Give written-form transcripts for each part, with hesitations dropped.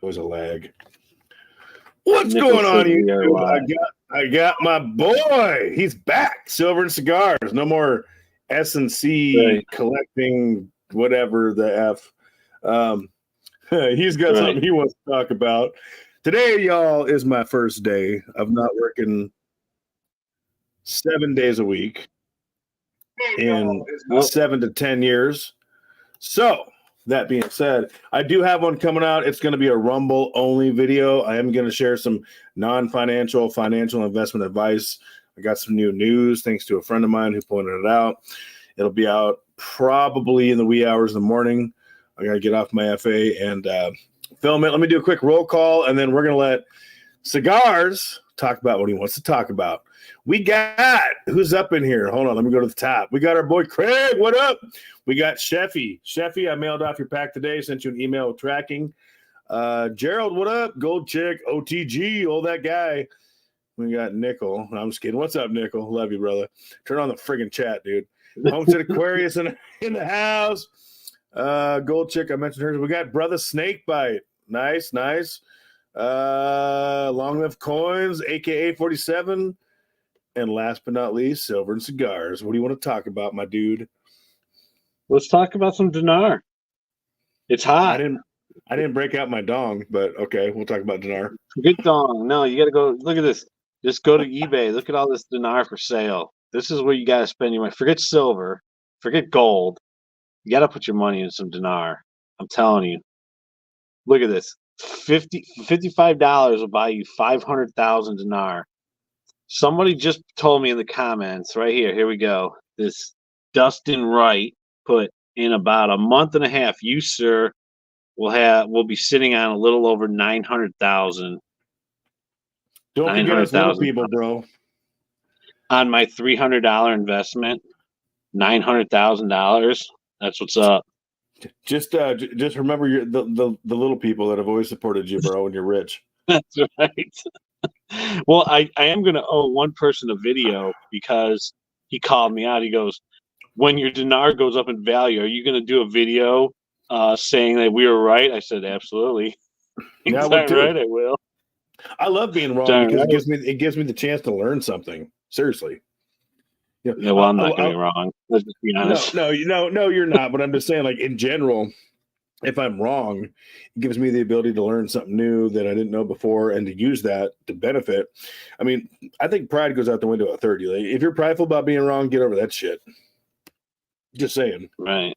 was a lag. What's going on, YouTube? I got my boy. He's back. Silver and Cigars. No more S&C collecting whatever the F. He's got something he wants to talk about. Today, y'all, is my first day of not working 7 days a week in 7 to 10 years. So, that being said, I do have one coming out. It's going to be a Rumble only video. I am going to share some non-financial, financial investment advice. I got some new news thanks to a friend of mine who pointed it out. It'll be out probably in the wee hours of the morning. I got to get off my FA and film it. Let me do a quick roll call, and then we're going to let Cigars talk about what he wants to talk about. We got, who's up in here? Hold on, let me go to the top. We got our boy Craig. What up? We got Sheffy. Sheffy, I mailed off your pack today. Sent you an email with tracking. Gerald, what up? Gold Chick, OTG, all that guy. We got Nickel. No, I'm just kidding. What's up, Nickel? Love you, brother. Turn on the friggin' chat, dude. Homestead Aquarius in the house. Gold Chick, I mentioned her. We got Brother Snakebite. Nice. Long Live Coins, aka 47. And last but not least, Silver and Cigars. What do you want to talk about, my dude? Let's talk about some dinar. It's hot. I didn't break out my dong, but okay, we'll talk about dinar. Good dong. No, you got to go. Look at this. Just go to eBay. Look at all this dinar for sale. This is where you got to spend your money. Forget silver. Forget gold. You got to put your money in some dinar. I'm telling you. Look at this. $55 will buy you 500,000 dinar. Somebody just told me in the comments right here. Here we go. This Dustin Wright put in about a month and a half. You, sir, will be sitting on a little over 900,000. Don't forget us little people, bro. On my $300 investment, $900,000. That's what's up. Just remember the little people that have always supported you, bro, when you're rich. That's right. Well, I am going to owe one person a video because he called me out. He goes, when your dinar goes up in value, are you going to do a video saying that we were right? I said, absolutely. Yeah, right, I will. I love being wrong because it gives me the chance to learn something. Seriously. Yeah, well, I'm not going to be wrong. Let's just be honest. No, you're not. But I'm just saying, like, in general, if I'm wrong, it gives me the ability to learn something new that I didn't know before and to use that to benefit. I mean, I think pride goes out the window at 30. Like, if you're prideful about being wrong, get over that shit. Just saying. Right.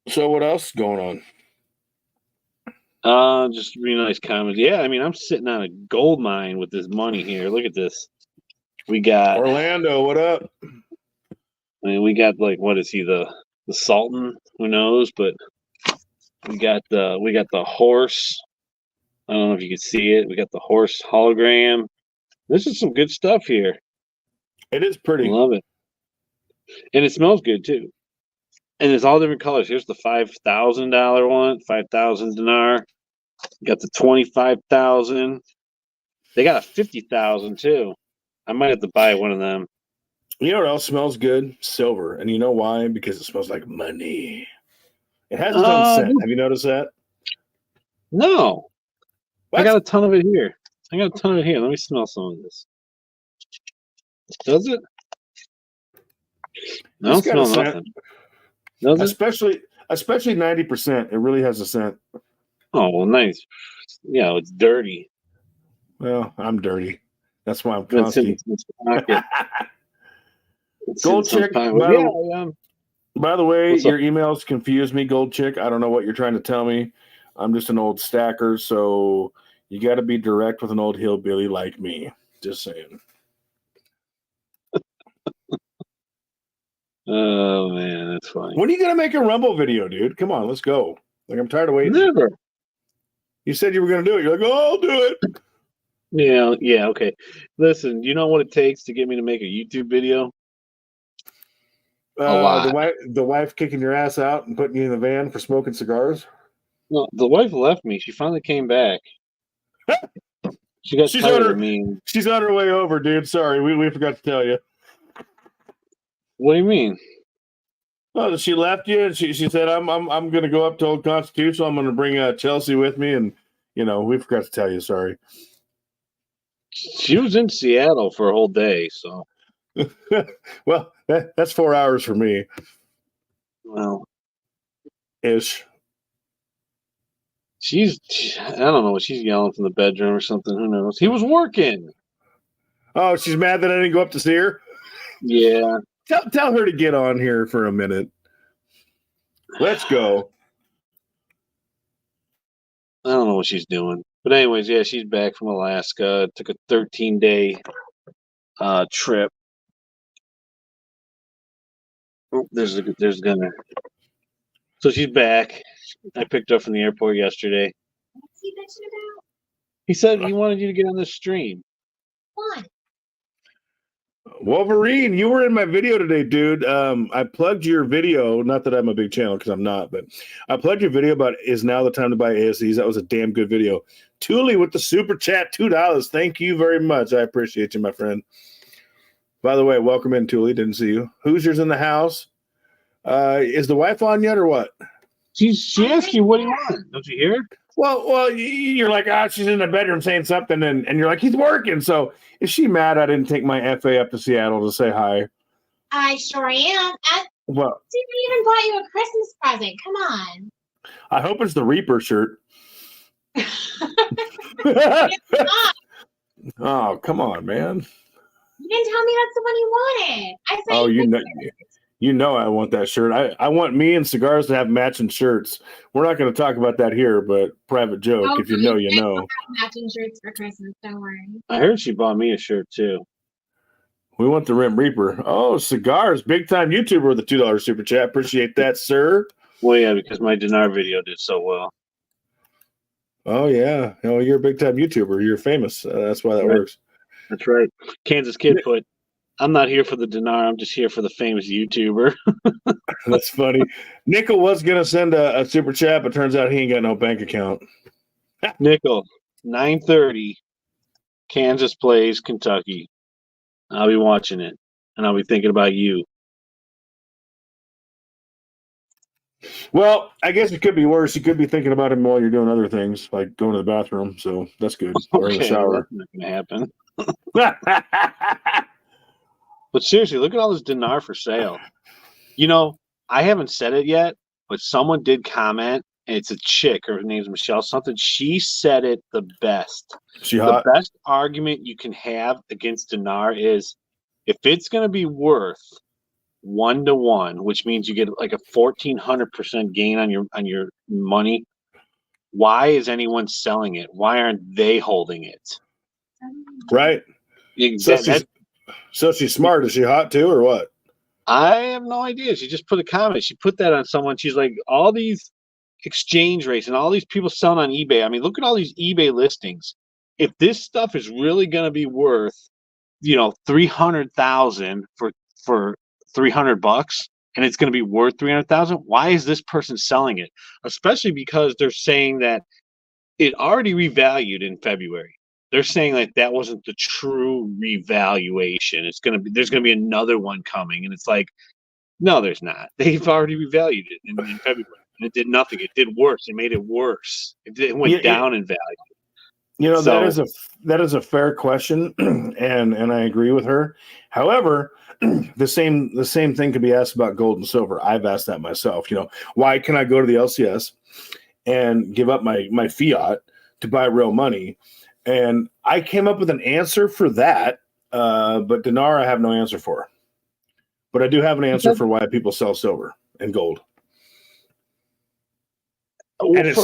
So what else is going on? Just really nice comments. Yeah, I mean, I'm sitting on a gold mine with this money here. Look at this. We got Orlando. What up? I mean, we got, like, what is he, the Sultan? Who knows? But we got the horse. I don't know if you can see it. We got the horse hologram. This is some good stuff here. It is pretty. I love it, and it smells good too. And it's all different colors. Here's the $5,000 one, 5,000 dinar. You got the 25,000. They got a 50,000 too. I might have to buy one of them. You know what else smells good? Silver. And you know why? Because it smells like money. It has its own scent. Have you noticed that? No. What? I got a ton of it here. Let me smell some of this. Does it? No, it smells nothing. Does it? Especially 90%. It really has a scent. Oh, well, nice. Yeah, it's dirty. Well, I'm dirty. That's why I'm constant. Gold Chick, by the way, your emails confuse me, Gold Chick. I don't know what you're trying to tell me. I'm just an old stacker, so you got to be direct with an old hillbilly like me. Just saying. Oh, man, that's funny. When are you going to make a Rumble video, dude? Come on, let's go. Like, I'm tired of waiting. Never. You said you were going to do it. You're like, oh, I'll do it. Yeah, okay. Listen, you know what it takes to get me to make a YouTube video? A lot. The wife kicking your ass out and putting you in the van for smoking cigars? No, the wife left me. She finally came back. She got tired of me. She's on her way over, dude. Sorry, we forgot to tell you. What do you mean? Oh, she left you, and she said, "I'm going to go up to Old Constitutional. I'm going to bring Chelsea with me." And we forgot to tell you. Sorry. She was in Seattle for a whole day, so. Well, that's 4 hours for me. Well, ish. I don't know. She's yelling from the bedroom or something. Who knows? He was working. Oh, she's mad that I didn't go up to see her? Yeah. Tell her to get on here for a minute. Let's go. I don't know what she's doing. But anyways, yeah, she's back from Alaska. Took a 13-day trip. Oh, there's Gunner. So she's back. I picked her up from the airport yesterday. What's he bitching about? He said he wanted you to get on this stream. Why? Wolverine, you were in my video today, dude. I plugged your video. Not that I'm a big channel, because I'm not, but I plugged your video about is now the time to buy ASCs. That was a damn good video. Thule with the super chat, $2. Thank you very much. I appreciate you, my friend. By the way, welcome in, Thule. Didn't see you. Hoosier's in the house. Is the wife on yet or what? She asked you, what do you want? Don't you hear? Well, you're like, she's in the bedroom saying something, and you're like, he's working. So is she mad I didn't take my FA up to Seattle to say hi? I sure am. Well, She even bought you a Christmas present. Come on. I hope it's the Reaper shirt. Oh, come on, man. You didn't tell me that's the one you wanted. I said, Oh, you know I want that shirt. I want me and Cigars to have matching shirts. We're not going to talk about that here, but private joke. If you know, you know. Have matching shirts for Christmas. Don't worry. I heard she bought me a shirt too. We want the Rim Reaper. Oh, Cigars, big time YouTuber with a $2 super chat. Appreciate that, sir. Well, yeah, because my dinar video did so well. Oh yeah, you're a big time YouTuber. You're famous. That's why that works. That's right. Kansas Kid put, "I'm not here for the dinar. I'm just here for the famous YouTuber." That's funny. Nickel was gonna send a super chat, but turns out he ain't got no bank account. Nickel, 9:30, Kansas plays Kentucky. I'll be watching it, and I'll be thinking about you. Well, I guess it could be worse. You could be thinking about him while you're doing other things, like going to the bathroom. So that's good. Or in the shower. That's not going to happen. But seriously, look at all this dinar for sale. I haven't said it yet, but someone did comment, and it's a chick. Her name's Michelle something. She said it the best. The best argument you can have against dinar is if it's going to be worth 1-to-1, which means you get like a 1,400% gain on your money. Why is anyone selling it? Why aren't they holding it? Right. So she's smart. Is she hot too, or what? I have no idea. She just put a comment. She put that on someone. She's like, all these exchange rates and all these people selling on eBay. I mean, look at all these eBay listings. If this stuff is really going to be worth, $300,000 for $300, and it's going to be worth $300,000, why is this person selling it? Especially because they're saying that it already revalued in February. They're saying that wasn't the true revaluation. There's going to be another one coming, and it's like, no, there's not. They've already revalued it in February, and it did nothing. It did worse. It made it worse. It went down in value. That is a fair question, and I agree with her. However, the same thing could be asked about gold and silver. I've asked that myself. Why can I go to the LCS and give up my fiat to buy real money? And I came up with an answer for that, but dinar I have no answer for. But I do have an answer for why people sell silver and gold. And it's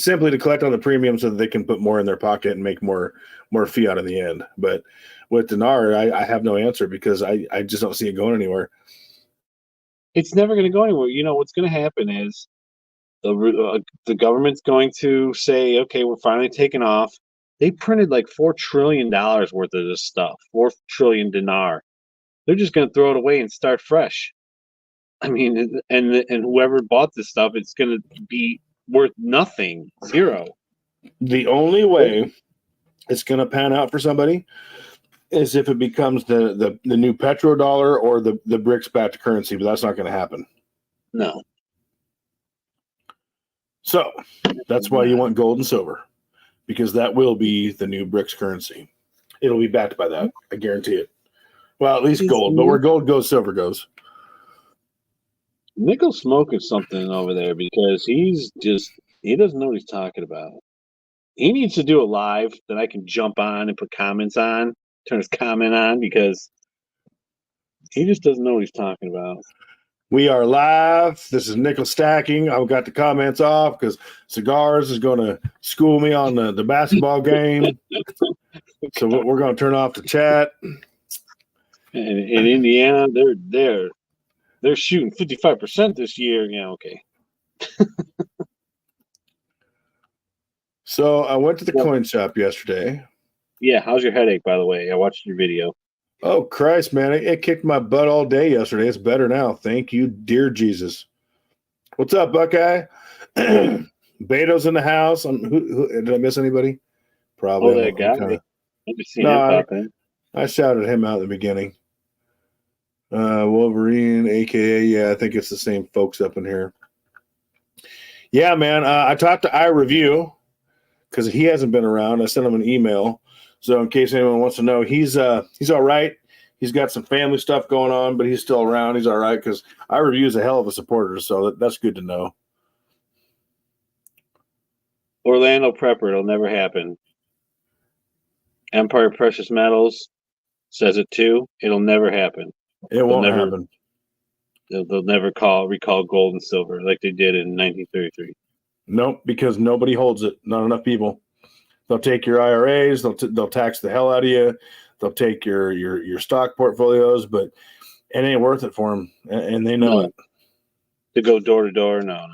simply to collect on the premium so that they can put more in their pocket and make more fiat in the end. But with dinar, I have no answer because I just don't see it going anywhere. It's never going to go anywhere. What's going to happen is the government's going to say, okay, we're finally taking off. They printed like $4 trillion worth of this stuff, 4 trillion dinar. They're just going to throw it away and start fresh. I mean, and whoever bought this stuff, it's going to be worth nothing, zero. The only way it's going to pan out for somebody is if it becomes the new petrodollar or the BRICS backed currency, but that's not going to happen. No. So that's why you want gold and silver, because that will be the new BRICS currency. It'll be backed by that. I guarantee it. Well, at least gold, but where gold goes, silver goes. Nickel's smoking something over there because he doesn't know what he's talking about. He needs to do a live that I can jump on and put comments on, turn his comment on, because he just doesn't know what he's talking about. We are live. This is Nickel Stacking. I've got the comments off because Cigars is going to school me on the basketball game. So we're going to turn off the chat. And in Indiana, they're shooting 55% this year. Yeah, okay. So I went to the coin shop yesterday. Yeah, how's your headache, by the way? I watched your video. Oh, Christ, man. It kicked my butt all day yesterday. It's better now. Thank you, dear Jesus. What's up, Buckeye? Beto's in the house. Who did I miss anybody? Probably. Oh, that guy. I shouted him out in the beginning. Wolverine, a.k.a. Yeah, I think it's the same folks up in here. Yeah, man. I talked to iReview because he hasn't been around. I sent him an email. So in case anyone wants to know, he's all right. He's got some family stuff going on, but he's still around. He's all right because iReview is a hell of a supporter, so that's good to know. Orlando Prepper, it'll never happen. Empire Precious Metals says it too. It'll never happen. It won't happen. They'll never recall gold and silver like they did in 1933. Nope, because nobody holds it. Not enough people. They'll take your IRAs. They'll tax the hell out of you. They'll take your stock portfolios, but it ain't worth it for them, and they know it. To go door to door, no,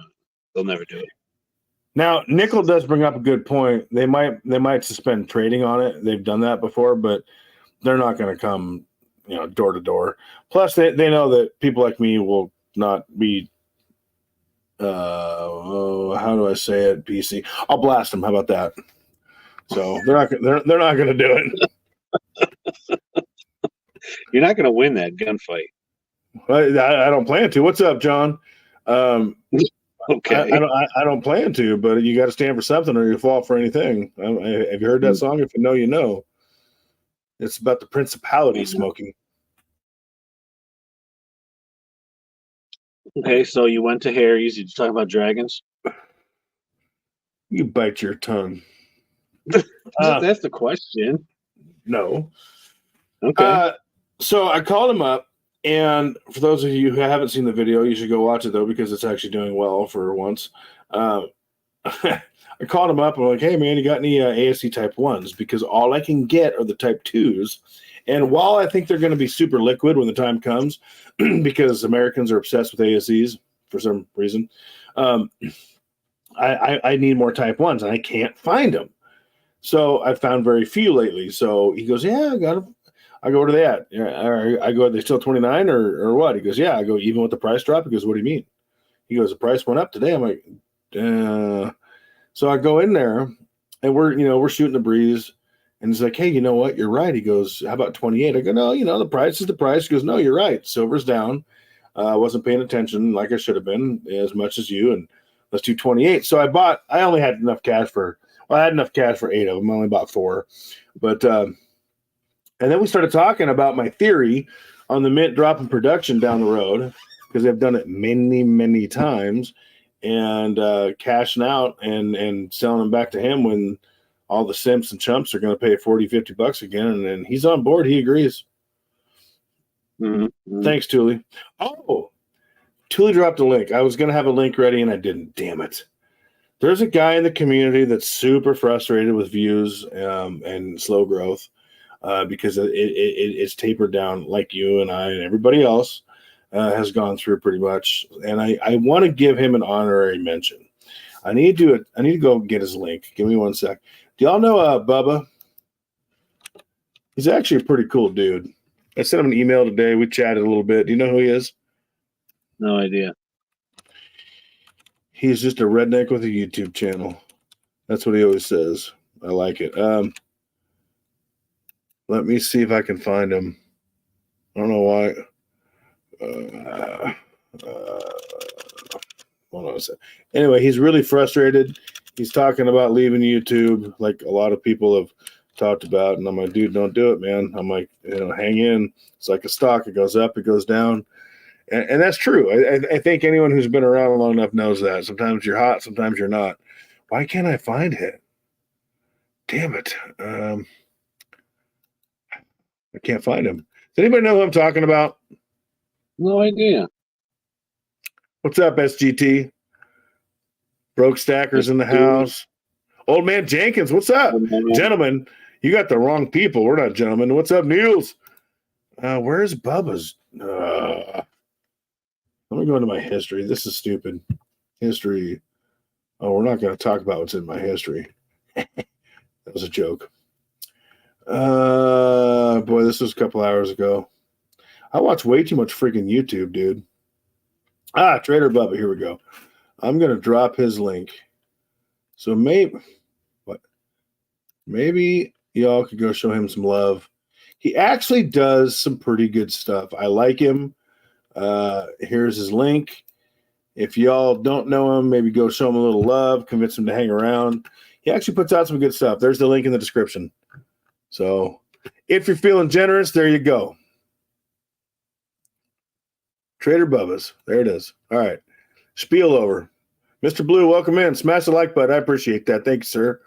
they'll never do it. Now, Nickel does bring up a good point. They might suspend trading on it. They've done that before, but they're not going to come, door to door. Plus, they know that people like me will not be. How do I say it? PC. I'll blast them. How about that? So they're not going to do it. You're not going to win that gunfight. I don't plan to. What's up, John? Okay. I don't plan to, but you got to stand for something or you fall for anything. Have you heard that song? If you know, you know. It's about the principality smoking. Okay, so you went to Harry's. Did you talk about dragons? You bite your tongue. That's the question. No. Okay. So I called him up, and for those of you who haven't seen the video, you should go watch it, though, because it's actually doing well for once. I called him up, and I'm like, hey, man, you got any ASC Type 1s? Because all I can get are the Type 2s. And while I think they're going to be super liquid when the time comes, because Americans are obsessed with ASCs for some reason, I need more Type 1s, and I can't find them. So I found very few lately. So he goes, yeah, I got them. I go, what are they at? Yeah, I go, are they still 29 or what? He goes, yeah. I go, even with the price drop? He goes, what do you mean? He goes, the price went up today. I'm like, So I go in there, and we're shooting the breeze. And he's like, hey, you know what? You're right. He goes, how about 28? I go, no, the price is the price. He goes, no, you're right. Silver's down. I wasn't paying attention like I should have been as much as you. And let's do 28. So I only had enough cash I had enough cash for 8 of them. I only bought 4. But, and then we started talking about my theory on the mint drop in production down the road, because they've done it many, many times, and cashing out and selling them back to him when all the simps and chumps are going to pay $40-$50 again. And then he's on board. He agrees. Mm-hmm. Thanks, Thule. Oh, Thule dropped a link. I was going to have a link ready, and I didn't. Damn it. There's a guy in the community that's super frustrated with views and slow growth because it's tapered down like you and I and everybody else has gone through pretty much. And I want to give him an honorary mention. I need to go get his link. Give me one sec. Do y'all know Bubba? He's actually a pretty cool dude. I sent him an email today. We chatted a little bit. Do you know who he is? No idea. He's just a redneck with a YouTube channel. That's what he always says. I like it. Let me see if I can find him. I don't know why. Hold on a second. Anyway, he's really frustrated. He's talking about leaving YouTube, like a lot of people have talked about. And I'm like, dude, don't do it, man. I'm like, hang in. It's like a stock. It goes up, it goes down. And that's true. I think anyone who's been around long enough knows that. Sometimes you're hot, sometimes you're not. Why can't I find it? Damn it. I can't find him. Does anybody know who I'm talking about? No idea. What's up, SGT? Broke Stackers in the house. Old man Jenkins, what's up? Gentlemen, you got the wrong people. We're not gentlemen. What's up, Niels? Where's Bubba's? Let me go into my history. This is stupid. History. Oh, we're not going to talk about what's in my history. That was a joke. Boy, this was a couple hours ago. I watch way too much freaking YouTube, dude. Trader Bubba, here we go. I'm going to drop his link. So maybe y'all could go show him some love. He actually does some pretty good stuff. I like him. Here's his link. If y'all don't know him, maybe go show him a little love, convince him to hang around. He actually puts out some good stuff. There's the link in the description. So if you're feeling generous, there you go. Trader Bubba's. There it is. All right. Spiel over. Mr. Blue, welcome in. Smash the like button. I appreciate that. Thank you, sir.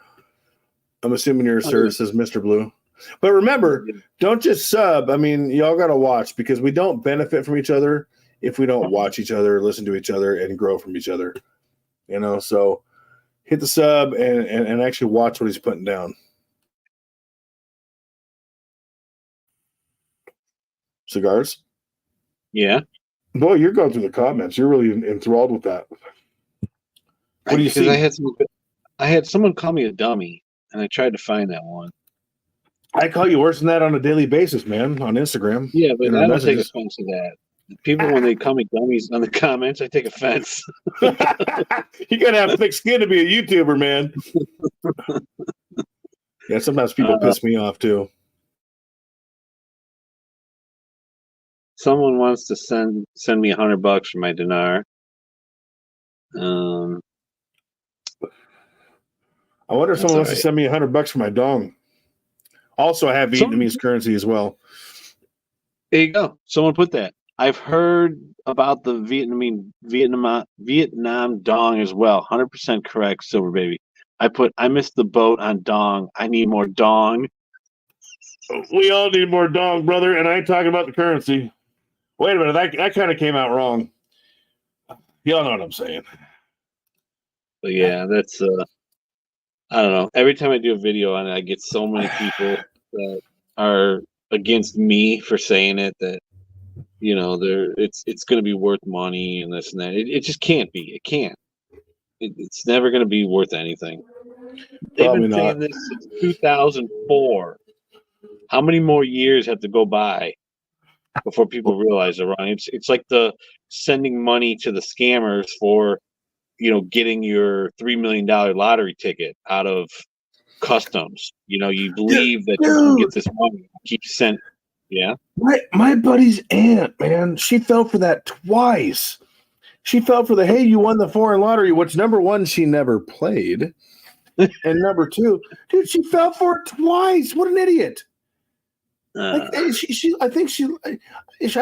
I'm assuming you're a sir. It says Mr. Blue. But remember, don't just sub. I mean, y'all got to watch because we don't benefit from each other if we don't watch each other, listen to each other, and grow from each other. So hit the sub and actually watch what he's putting down. Cigars? Yeah. Boy, you're going through the comments. You're really enthralled with that. What do you see? I had someone call me a dummy, and I tried to find that one. I call you worse than that on a daily basis, man, on Instagram. Yeah, but I don't take offense to that. People, when they call me dummies on the comments, I take offense. You got to have thick skin to be a YouTuber, man. Yeah, sometimes people piss me off, too. Someone wants to send me $100 for my dinar. I wonder if someone wants to send me $100 for my dong. Also, I have Vietnamese currency as well. There you go. Someone put that. I've heard about the Vietnam dong as well. 100% correct, Silver Baby. I missed the boat on dong. I need more dong. We all need more dong, brother. And I ain't talking about the currency. Wait a minute. That kind of came out wrong. Y'all know what I'm saying. But yeah, that's I don't know. Every time I do a video on it, I get so many people that are against me for saying it that it's going to be worth money and this and that. It just can't be. It can't. It's never going to be worth anything. They've been saying this since 2004. How many more years have to go by before people realize they're wrong? It's like the sending money to the scammers for getting your $3 million lottery ticket out of customs. You believe that you can get this money. Keep sending. Yeah. My buddy's aunt, man, she fell for that twice. She fell for the, hey, you won the foreign lottery, which number one, she never played. And number two, dude, she fell for it twice. What an idiot. I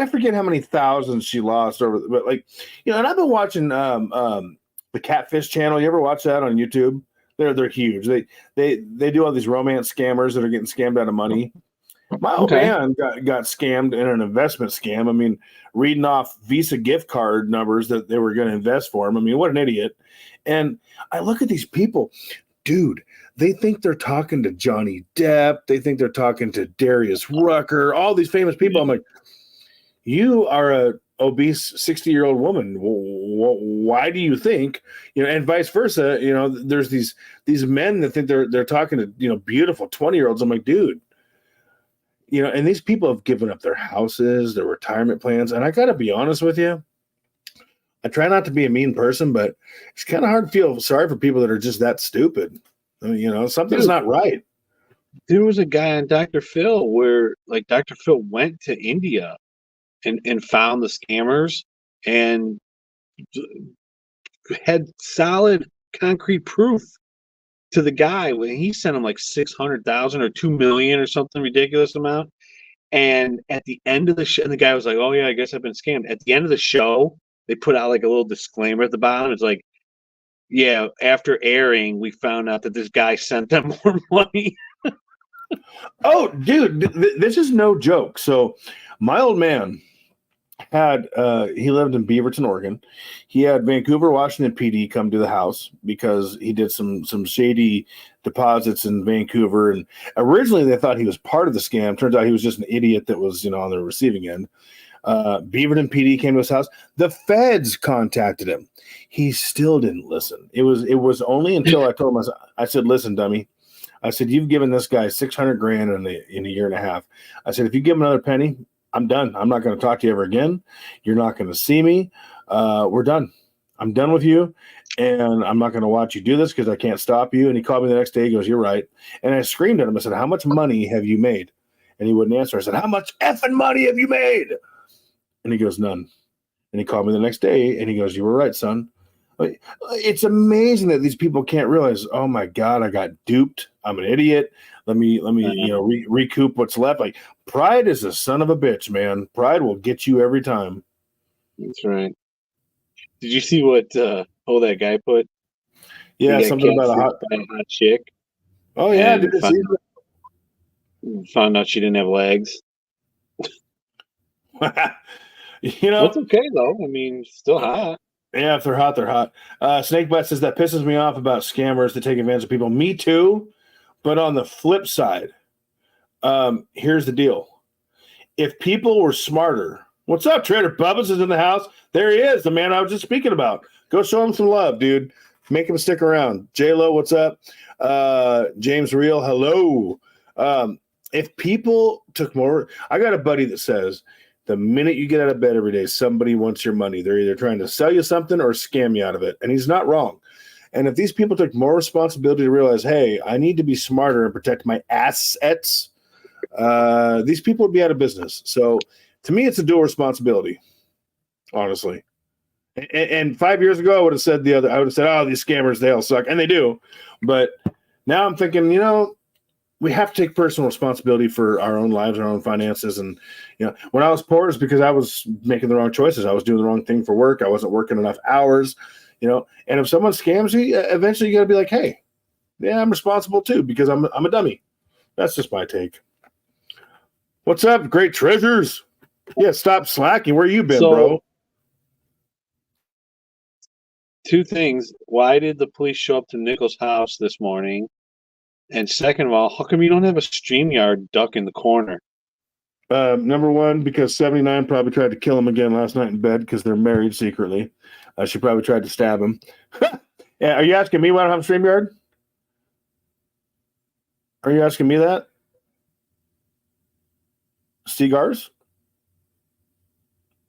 forget how many thousands she lost over, but and I've been watching the Catfish channel. You ever watch that on YouTube? They're huge. They do all these romance scammers that are getting scammed out of money. My old man got scammed in an investment scam. I mean, reading off Visa gift card numbers that they were going to invest for him. I mean, what an idiot. And I look at these people, dude, they think they're talking to Johnny Depp. They think they're talking to Darius Rucker, all these famous people. I'm like, you are a obese 60-year-old woman. Why do you think, and vice versa, there's these men that think they're talking to, beautiful 20-year-olds. I'm like, dude, and these people have given up their houses, their retirement plans. And I got to be honest with you. I try not to be a mean person, but it's kind of hard to feel sorry for people that are just that stupid. I mean, something's not right. there was a guy on Dr. Phil where like Dr. Phil went to India and found the scammers and had solid concrete proof to the guy when he sent him like 600,000 or 2 million or something ridiculous amount. And at the end of the show, and the guy was like, "Oh yeah, I guess I've been scammed." At the end of the show, they put out like a little disclaimer at the bottom. It's like, "Yeah, after airing, we found out that this guy sent them more money." Oh, dude, this is no joke. So, my old man had he lived in Beaverton, Oregon. He had Vancouver, Washington PD come to the house because he did some shady deposits in Vancouver, and originally they thought he was part of the scam. Turns out he was just an idiot that was on the receiving end. Beaverton PD came to his house. The feds contacted him. He still didn't listen. It was only until I told him, I said, "Listen, dummy," I said, "You've given this guy $600,000 in a year and a half." I said, "If you give him another penny, I'm done. I'm not going to talk to you ever again. You're not going to see me. We're done. I'm done with you, and I'm not going to watch you do this because I can't stop you." And he called me the next day. He goes, "You're right." And I screamed at him. I said, "How much money have you made?" And he wouldn't answer. I said, "How much effing money have you made?" And he goes, "None." And he called me the next day, and he goes, "You were right, son." It's amazing that these people can't realize, oh my God, I got duped. I'm an idiot. Let me recoup what's left. Like, pride is a son of a bitch, man. Pride will get you every time. That's right. Did you see what that guy put? Yeah, something about a hot chick. Oh yeah, did you see? Found out she didn't have legs. That's okay though. I mean, still hot. Yeah, if they're hot, they're hot. Snakebite says that pisses me off about scammers that take advantage of people. Me too. But on the flip side, here's the deal. If people were smarter, what's up? Trader Bubba's is in the house. There he is, the man I was just speaking about. Go show him some love, dude. Make him stick around. J-Lo, what's up? James Real, hello. If people took more, I got a buddy that says, the minute you get out of bed every day, somebody wants your money. They're either trying to sell you something or scam you out of it. And he's not wrong. And if these people took more responsibility to realize, hey, I need to be smarter and protect my assets, these people would be out of business. So to me, it's a dual responsibility, honestly. And 5 years ago, I would have said oh, these scammers, they all suck. And they do. But now I'm thinking, we have to take personal responsibility for our own lives, our own finances. And, when I was poor, it's because I was making the wrong choices. I was doing the wrong thing for work. I wasn't working enough hours, and if someone scams you, eventually you got to be like, hey, yeah, I'm responsible too, because I'm a dummy. That's just my take. What's up, great treasures? Yeah, stop slacking. Where you been, bro? Two things. Why did the police show up to Nichols' house this morning? And second of all, how come you don't have a StreamYard duck in the corner? Number one, because 79 probably tried to kill him again last night in bed because they're married secretly. She probably tried to stab him. Yeah, are you asking me why I don't have a StreamYard? Are you asking me that? Cigars?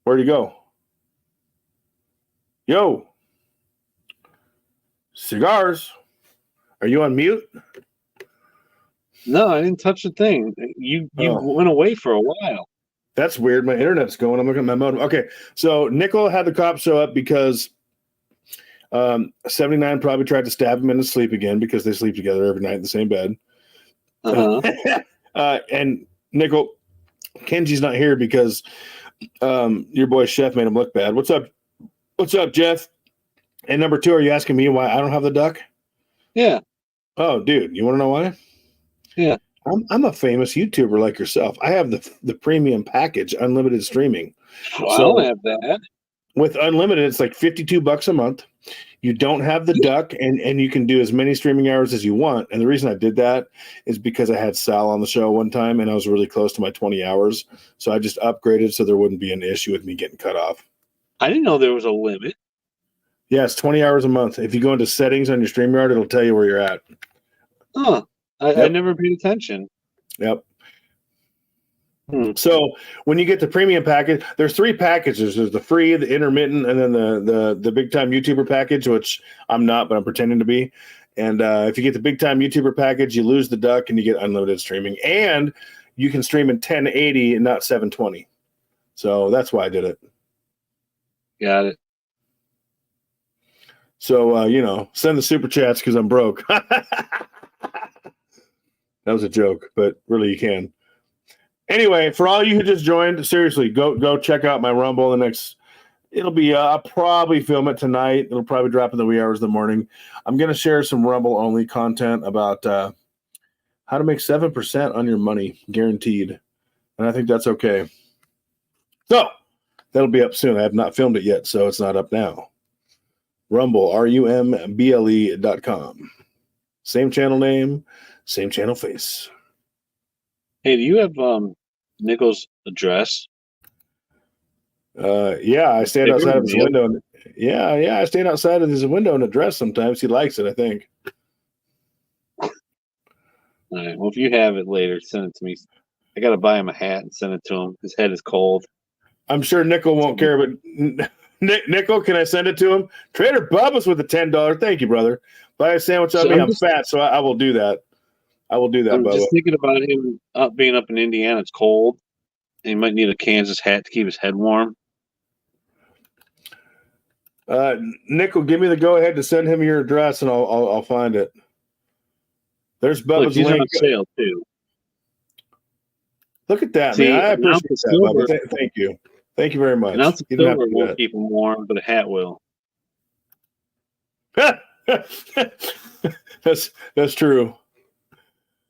Where'd he go? Yo. Cigars? Are you on mute? No, I didn't touch the thing. You went away for a while. That's weird. My internet's going. I'm looking at my modem. Okay, so Nickel had the cops show up because 79 probably tried to stab him in his sleep again because they sleep together every night in the same bed. And Nickel, Kenji's not here because your boy Chef made him look bad. What's up? What's up, Jeff? And number two, are you asking me why I don't have the duck? Yeah. Oh, dude, you want to know why? Yeah. I'm a famous YouTuber like yourself. I have the premium package, unlimited streaming. Well, so, I don't have that. With unlimited, it's like $52 a month. You don't have the duck, and you can do as many streaming hours as you want. And the reason I did that is because I had Sal on the show one time, and I was really close to my 20 hours. So I just upgraded so there wouldn't be an issue with me getting cut off. I didn't know there was a limit. Yeah, it's 20 hours a month. If you go into settings on your StreamYard, it'll tell you where you're at. Huh. I never paid attention. Yep. So when you get the premium package, there's three packages. There's the free, the intermittent, and then the big time YouTuber package, which I'm not, but I'm pretending to be. And if you get the big time YouTuber package, you lose the duck and you get unlimited streaming. And you can stream in 1080 and not 720. So that's why I did it. Got it. So, send the super chats because I'm broke. That was a joke, but really you can. Anyway, for all you who just joined, seriously, go check out my Rumble. It'll be, I'll probably film it tonight. It'll probably drop in the wee hours of the morning. I'm going to share some Rumble only content about how to make 7% on your money guaranteed. And I think that's okay. So that'll be up soon. I have not filmed it yet, so it's not up now. Rumble, rumble.com. Same channel name, same channel face. Hey, do you have Nichols' address? Yeah, I stand outside of his window. I stand outside of his window and address sometimes. He likes it, I think. All right. Well, if you have it later, send it to me. I got to buy him a hat and send it to him. His head is cold. I'm sure Nickel won't care, but Nickel, can I send it to him? Trader Bubba's with a $10. Thank you, brother. Buy a sandwich on me. I'm fat, so I will do that. I will do that, I'm Bubba. just thinking about him being up in Indiana. It's cold. And he might need a Kansas hat to keep his head warm. Nickel, give me the go-ahead to send him your address, and I'll find it. There's Bubba's Look, link. On sale too. Look at that, man. I appreciate that, Bubba. Thank you. Thank you very much. An ounce of silver won't keep him warm, but a hat will. That's true.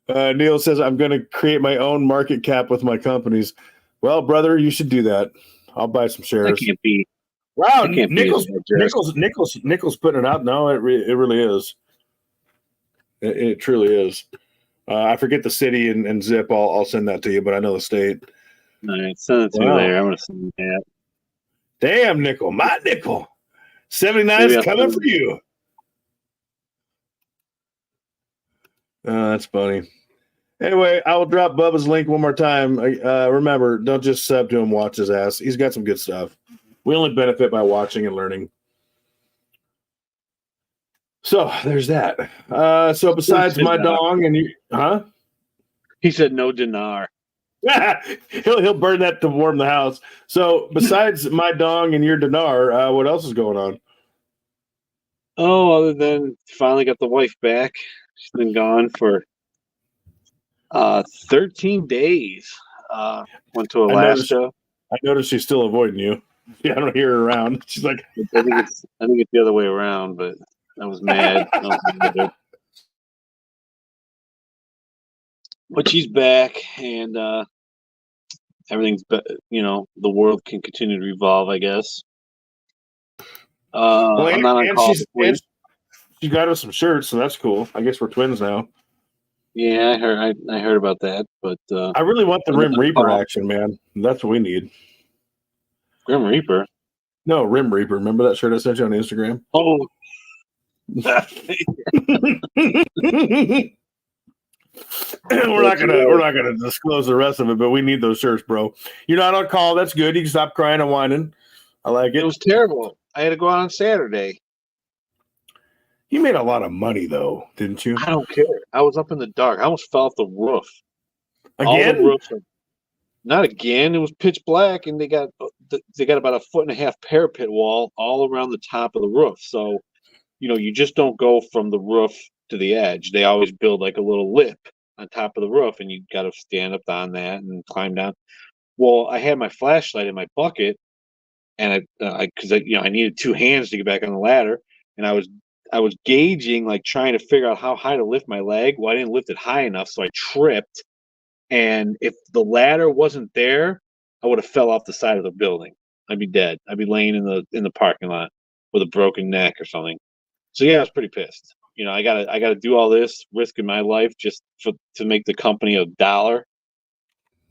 Neil says, I'm going to create my own market cap with my companies. Well, brother, you should do that. I'll buy some shares. That can't be. Wow, Nickel's putting it out. No, it really is. It truly is. I forget the city and zip. I'll send that to you, but I know the state. All right, send it to me later. I'm going to send that. Damn, Nickel. My Nickel. 79 is coming for you. That's funny. Anyway, I will drop Bubba's link one more time. Remember, don't just sub to him, watch his ass. He's got some good stuff. We only benefit by watching and learning. So there's that. So besides my dong and you, huh? He said no dinar. he'll burn that to warm the house. So besides my dong and your dinar, what else is going on? Oh, other than finally got the wife back. She's been gone for 13 days. Went to Alaska. I noticed she's still avoiding you. Yeah, I don't hear her around. She's like, I think it's the other way around, but I was mad. But she's back, and everything's, the world can continue to revolve, I guess. I'm not on call. She got us some shirts, so that's cool. I guess we're twins now. Yeah, I heard about that, but I really want the Rim Reaper action, man. That's what we need. Grim Reaper? No, Rim Reaper. Remember that shirt I sent you on Instagram? Oh. We're not gonna disclose the rest of it, but we need those shirts, bro. You're not on call. That's good. You can stop crying and whining. I like it. It was terrible. I had to go out on Saturday. You made a lot of money, though, didn't you? I don't care. I was up in the dark. I almost fell off the roof. Again? All the roofs not again. It was pitch black, and they got about a 1.5 parapet wall all around the top of the roof. So, you just don't go from the roof to the edge. They always build like a little lip on top of the roof, and you got to stand up on that and climb down. Well, I had my flashlight in my bucket, and I needed two hands to get back on the ladder, and I was gauging, like trying to figure out how high to lift my leg. Well, I didn't lift it high enough, so I tripped. And if the ladder wasn't there, I would have fell off the side of the building. I'd be dead. I'd be laying in the parking lot with a broken neck or something. So yeah, I was pretty pissed. I gotta do all this, risking my life just to make the company $1.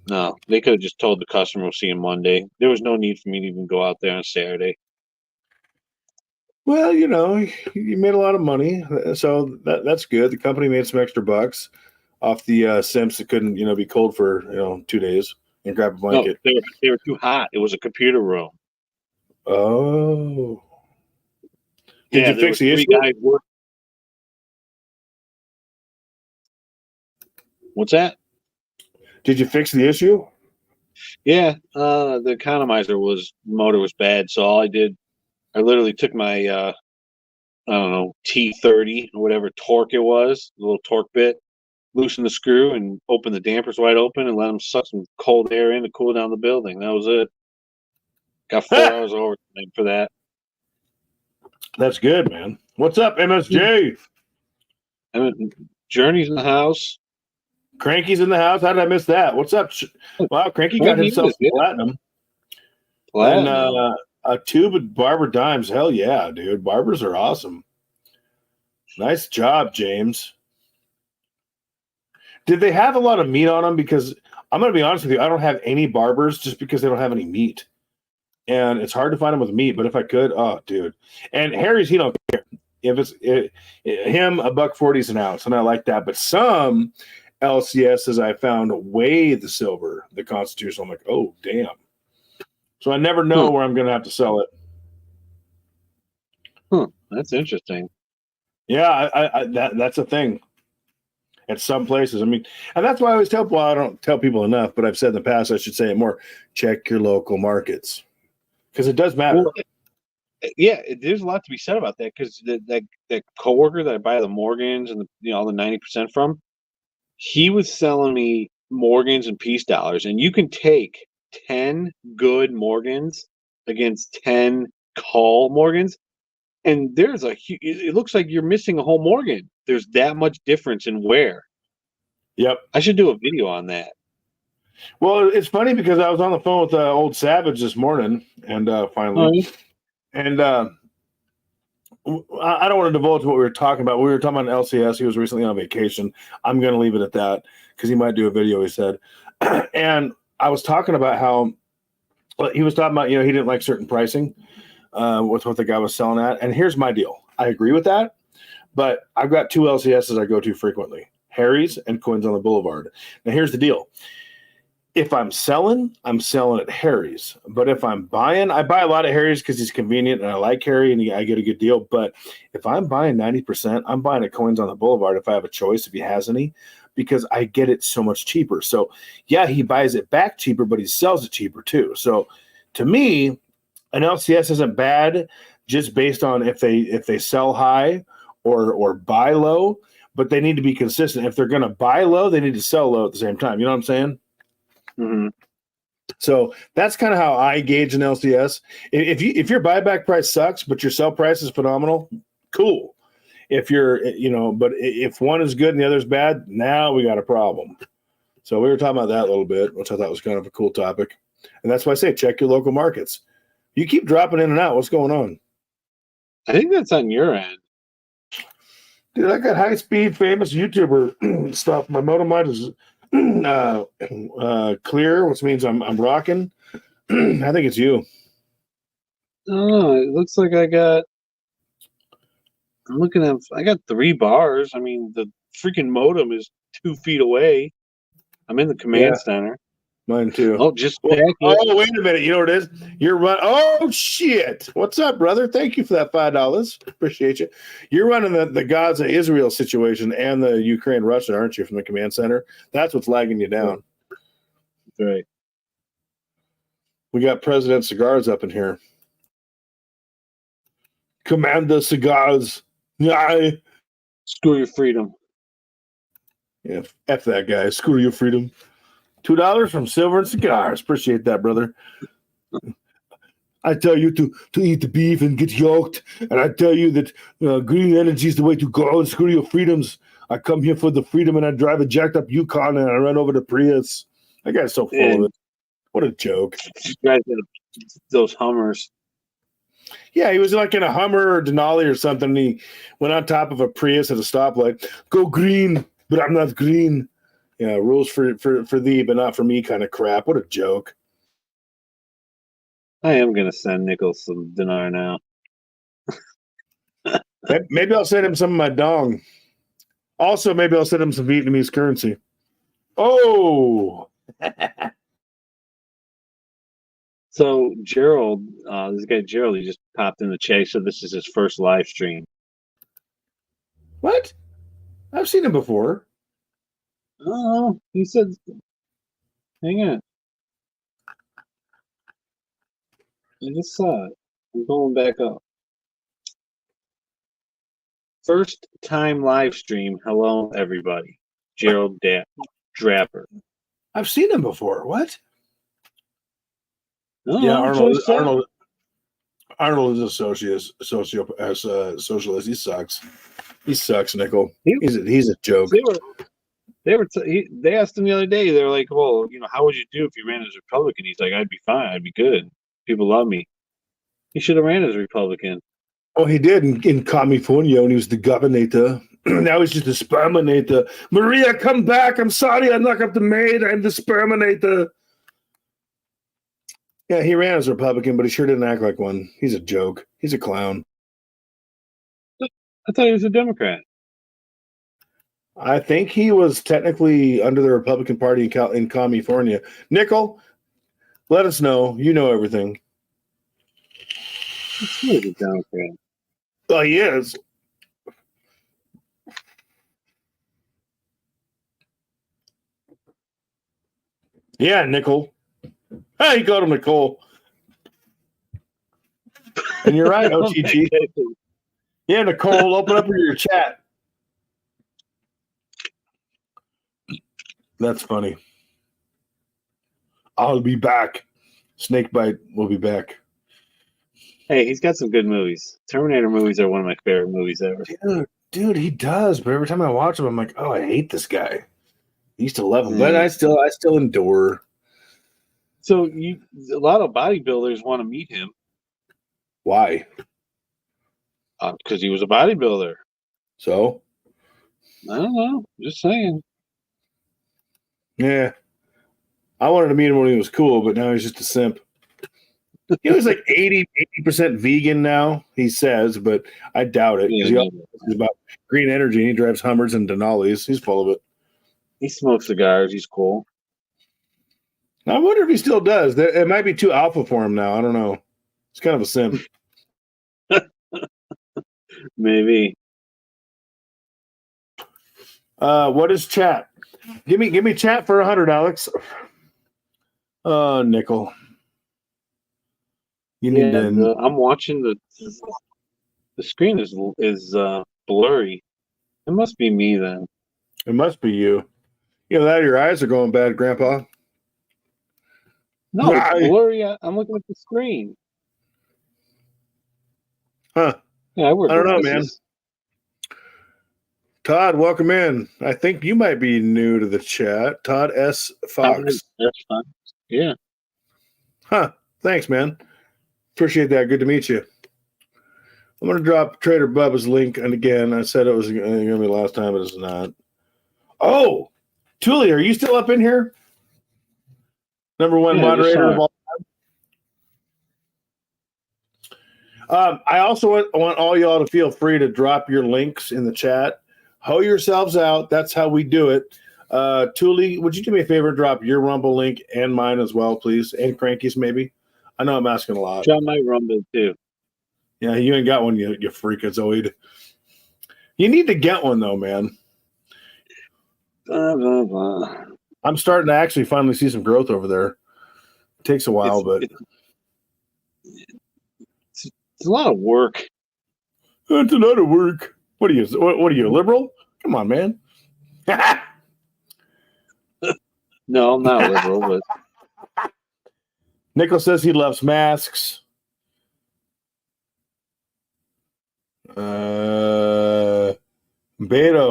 No, they could have just told the customer we'll see him Monday. There was no need for me to even go out there on Saturday. Well, you made a lot of money, so that's good. The company made some extra bucks off the simps that couldn't, be cold for 2 days and grab a blanket. No, they were too hot. It was a computer room. Oh, did you fix the issue? What's that? Did you fix the issue? Yeah, the economizer motor was bad, so all I did, I literally took my I don't know, T30 or whatever torque it was, the little torque bit, loosened the screw and opened the dampers wide open and let them suck some cold air in to cool down the building. That was it. Got 4 hours of overtime for that. That's good, man. What's up, MSJ? Journey's in the house. Cranky's in the house. How did I miss that? What's up? Wow, Cranky got himself some platinum. And a tube of Barber dimes. Hell yeah, dude. Barbers are awesome. Nice job, James. Did they have a lot of meat on them? Because I'm going to be honest with you, I don't have any barbers just because they don't have any meat. And it's hard to find them with meat, but if I could, oh, dude. And Harry's, he don't care. If it's him, $1.40 an ounce, and I like that. But some LCSs I found weigh the silver, the Constitution. I'm like, oh, damn. So I never know where I'm going to have to sell it. That's interesting. Yeah, that's a thing. At some places, I mean, and that's why I always tell. Well, I don't tell people enough, but I've said in the past, I should say it more. Check your local markets because it does matter. Well, yeah, there's a lot to be said about that because that coworker that I buy the Morgans and all the 90% from, he was selling me Morgans and peace dollars, and you can take 10 good Morgans against 10 call Morgans, and it looks like you're missing a whole Morgan. There's that much difference in wear. Yep. I should do a video on that. Well, it's funny because I was on the phone with old Savage this morning, and finally, and I don't want to divulge what we were talking about. We were talking about an LCS. He was recently on vacation. I'm going to leave it at that because he might do a video, he said. And I was talking about how he was talking about, he didn't like certain pricing with what the guy was selling at. And here's my deal. I agree with that. But I've got 2 LCSs I go to frequently, Harry's and Coins on the Boulevard. Now, here's the deal. If I'm selling at Harry's. But if I'm buying, I buy a lot of Harry's because he's convenient and I like Harry and I get a good deal. But if I'm buying 90%, I'm buying at Coins on the Boulevard if I have a choice, if he has any, because I get it so much cheaper. So, yeah, he buys it back cheaper, but he sells it cheaper too. So, to me, an LCS isn't bad just based on if they sell high or buy low, but they need to be consistent. If they're going to buy low, they need to sell low at the same time. You know what I'm saying? Mm-hmm. So that's kind of how I gauge an LCS. If your buyback price sucks, but your sell price is phenomenal, cool. If but if one is good and the other's bad, now we got a problem. So we were talking about that a little bit, which I thought was kind of a cool topic. And that's why I say check your local markets. You keep dropping in and out. What's going on? I think that's on your end. Dude, I got high-speed, famous YouTuber stuff. My motor mic is clear, which means I'm rocking. I think it's you. Oh, it looks like I got 3 bars. I mean, the freaking modem is 2 feet away. I'm in the command center. Mine too. Oh, just wait a minute. You know what it is? You're running. Oh shit! What's up, brother? Thank you for that $5. Appreciate you. You're running the Gaza Israel situation and the Ukraine Russia, aren't you? From the command center. That's what's lagging you down. That's right. We got President Cigars up in here. Commander Cigars. Yeah. Screw your freedom. Yeah, F that guy. Screw your freedom. $2 from Silver and Cigars. Appreciate that, brother. I tell you to eat the beef and get yoked, and I tell you that green energy is the way to go. And screw your freedos. I come here for the freedom, and I drive a jacked up Yukon, and I run over the Prius. That guy's so full of it. What a joke! Guys, those Hummers. Yeah, he was like in a Hummer or Denali or something. And he went on top of a Prius at a stoplight. Go green, but I'm not green. Yeah, rules for thee, but not for me kind of crap. What a joke. I am going to send Nichols some dinar now. Maybe I'll send him some of my dong. Also, maybe I'll send him some Vietnamese currency. Oh! So, Gerald, this guy Gerald, he just popped in the chat, so this is his first live stream. What? I've seen him before. Oh, he said, hang on. I just saw it. I'm going back up. First time live stream. Hello, everybody. Gerald Draper. I've seen him before. What? No, Yeah, Arnold is a socialist. He sucks. He sucks, Nickel. He's a joke. They asked him the other day. They were like, "Well, how would you do if you ran as a Republican?" He's like, "I'd be fine. I'd be good. People love me." He should have ran as a Republican. Oh, he did in California when he was the governor. Now he's just a sperminator. Maria, come back. I'm sorry. I knocked up the maid. I'm the sperminator. Yeah, he ran as a Republican, but he sure didn't act like one. He's a joke. He's a clown. I thought he was a Democrat. I think he was technically under the Republican Party in California. Nickel, let us know. You know everything. He was a Democrat. Oh, he is. Yeah, Nickel. Hey, go to Nicole. And you're right, OTG. Yeah, Nicole, open up your chat. That's funny. I'll be back. Snakebite will be back. Hey, he's got some good movies. Terminator movies are one of my favorite movies ever. Dude, he does. But every time I watch him, I'm like, oh, I hate this guy. I used to love him, but I still endure. So a lot of bodybuilders want to meet him. Why? Because he was a bodybuilder. So? I don't know. Just saying. Yeah. I wanted to meet him when he was cool, but now he's just a simp. He was like 80% vegan now, he says, but I doubt it. Yeah, He's about green energy, and he drives Hummers and Denali's. He's full of it. He smokes cigars. He's cool. I wonder if he still does. It might be too alpha for him now. I don't know. It's kind of a simp. Maybe. What is chat? Give me chat for 100, Alex. Nickel. You need to. I'm watching the screen is blurry. It must be me then. It must be you. That your eyes are going bad, Grandpa. No, it's blurry. I'm looking at the screen. Huh. Yeah, I don't know, man. Todd, welcome in. I think you might be new to the chat. Todd S. Fox. That's fine. Yeah. Huh. Thanks, man. Appreciate that. Good to meet you. I'm going to drop Trader Bubba's link. And again, I said it was going to be last time, but it's not. Oh, Tully, are you still up in here? Number one moderator of all time. I also want all y'all to feel free to drop your links in the chat. Hoe yourselves out. That's how we do it. Tully, would you do me a favor? Drop your Rumble link and mine as well, please. And Cranky's maybe. I know I'm asking a lot. Drop my Rumble too. Yeah, you ain't got one, you freakazoid. You need to get one though, man. I'm starting to actually finally see some growth over there. It takes a while, but it's a lot of work. It's a lot of work. What are you, liberal? Come on, man. No, I'm not liberal, but Nicholas says he loves masks. Beto,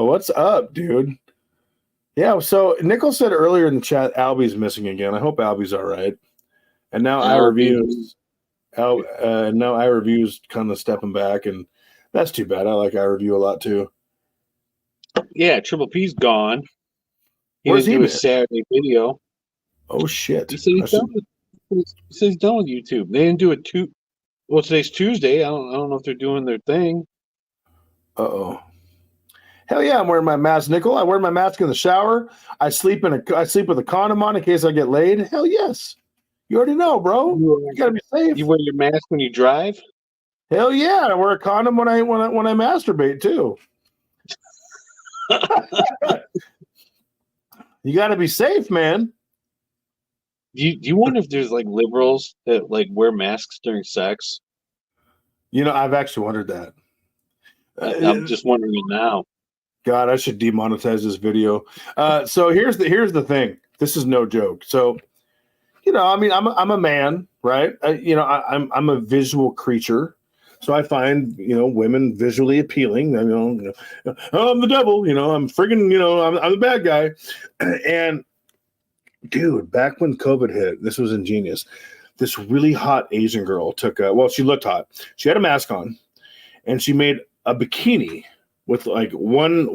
what's up, dude? Yeah, so Nickel said earlier in the chat, Albie's missing again. I hope Albie's all right. And now iReviews kind of stepping back, and that's too bad. I like iReview a lot too. Yeah, Triple P's gone. Where's he do a Saturday video. Oh shit! He said he's done with YouTube. They didn't do it well, today's Tuesday. I don't know if they're doing their thing. Uh-oh. Hell yeah, I'm wearing my mask, Nickel. I wear my mask in the shower. I sleep with a condom on in case I get laid. Hell yes. You already know, bro. You gotta be safe. You wear your mask when you drive? Hell yeah. I wear a condom when I masturbate too. You got to be safe, man. Do you wonder if there's like liberals that like wear masks during sex? You know, I've actually wondered that. I'm just wondering it now. God, I should demonetize this video. So here's the thing. This is no joke. So, you know, I mean, I'm a man, right? I'm a visual creature. So I find, you know, women visually appealing. Oh, I'm the devil, you know, I'm friggin', you know, I'm the bad guy. And dude, back when COVID hit, this was ingenious. This really hot Asian girl took she looked hot. She had a mask on and she made a bikini with like one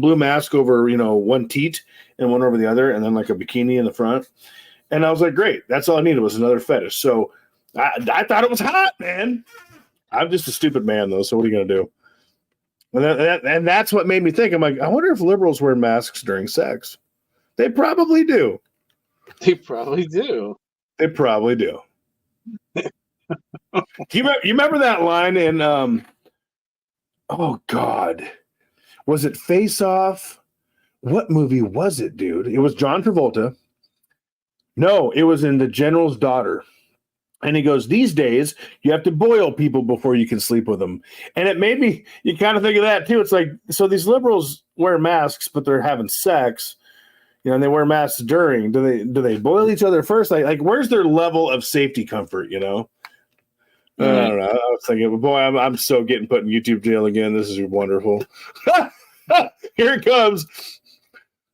blue mask over, you know, one teat and one over the other, and then like a bikini in the front. And I was like, great, that's all I needed was another fetish. So I thought it was hot, man. I'm just a stupid man, though. So what are you gonna do? And that's what made me think. I'm like, I wonder if liberals wear masks during sex. They probably do. They probably do. They probably do. You remember that line in oh God, was it Face Off? What movie was it, dude? It was John Travolta. No, it was in The General's Daughter. And he goes, these days, you have to boil people before you can sleep with them. And it made me, you kind of think of that too. It's like, so these liberals wear masks, but they're having sex, you know, and they wear masks during. Do they boil each other first? Like where's their level of safety comfort, you know? I don't know. I was thinking, boy, I'm so getting put in YouTube jail again. This is wonderful. Here it comes.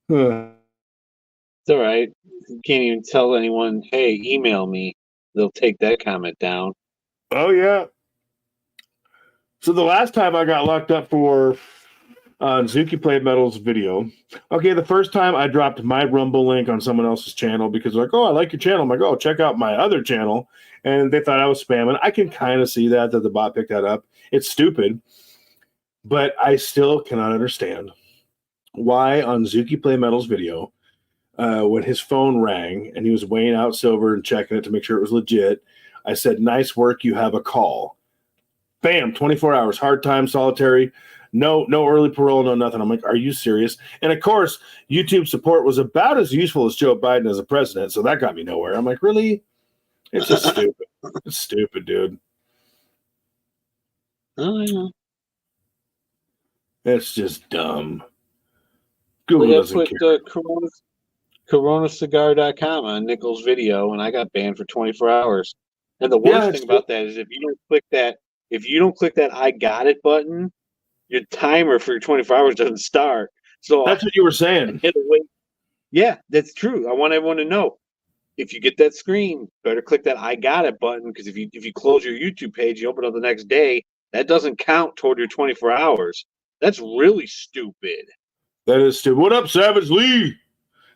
It's all right. You can't even tell anyone, hey, email me. They'll take that comment down. Oh, yeah. So the last time I got locked up for Zuki Play Metal's video, okay, the first time I dropped my Rumble link on someone else's channel because they're like, oh, I like your channel. I'm like, oh, check out my other channel. And they thought I was spamming. I can kind of see that the bot picked that up. It's stupid. But I still cannot understand why on Zuki Play Metal's video, when his phone rang and he was weighing out silver and checking it to make sure it was legit, I said, nice work, you have a call. Bam, 24 hours, hard time, solitary, no early parole, no nothing. I'm like, are you serious? And of course, YouTube support was about as useful as Joe Biden as a president, so that got me nowhere. I'm like, really? It's just stupid. It's stupid, dude. Oh, I know. It's just dumb. Google doesn't care. coronacigar.com on Nichols' video, and I got banned for 24 hours. And the worst thing about that is if you don't click that I got it button, your timer for your 24 hours doesn't start. So that's what you were saying. Yeah, that's true. I want everyone to know. If you get that screen, better click that I got it button, because if you close your YouTube page, you open up the next day, that doesn't count toward your 24 hours. That's really stupid. That is stupid. What up, Savage Lee?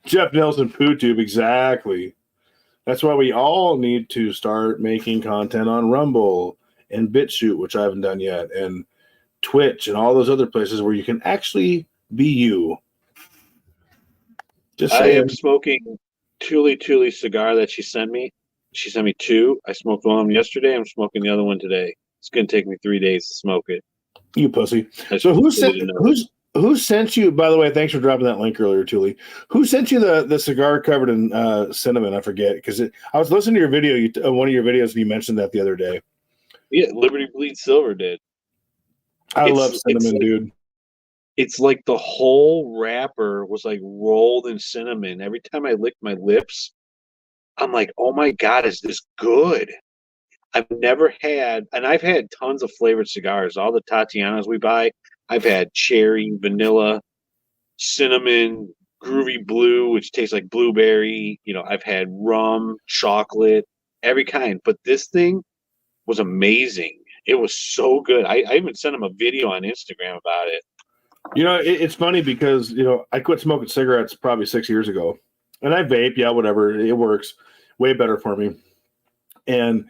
Jeff Nelson, PooTube, exactly. That's why we all need to start making content on Rumble and BitChute, which I haven't done yet, and Twitch and all those other places where you can actually be you. Just saying. I am smoking Tuli cigar that she sent me. She sent me two. I smoked one of them yesterday. I'm smoking the other one today. It's going to take me 3 days to smoke it. You pussy. So who sent you, by the way, thanks for dropping that link earlier, Tuli. Who sent you the cigar covered in cinnamon? I forget, because I was listening to your video, one of your videos, and you mentioned that the other day. Yeah, Liberty Bleed Silver did. I love cinnamon, dude. It's like the whole wrapper was like rolled in cinnamon. Every time I licked my lips, I'm like, oh my God, is this good? I've never had, and I've had tons of flavored cigars. All the Tatianas we buy, I've had cherry, vanilla, cinnamon, groovy blue, which tastes like blueberry. You know, I've had rum, chocolate, every kind. But this thing was amazing. It was so good. I even sent him a video on Instagram about it. You know, it's funny because, you know, I quit smoking cigarettes probably 6 years ago. And I vape, yeah, whatever. It works. Way better for me. And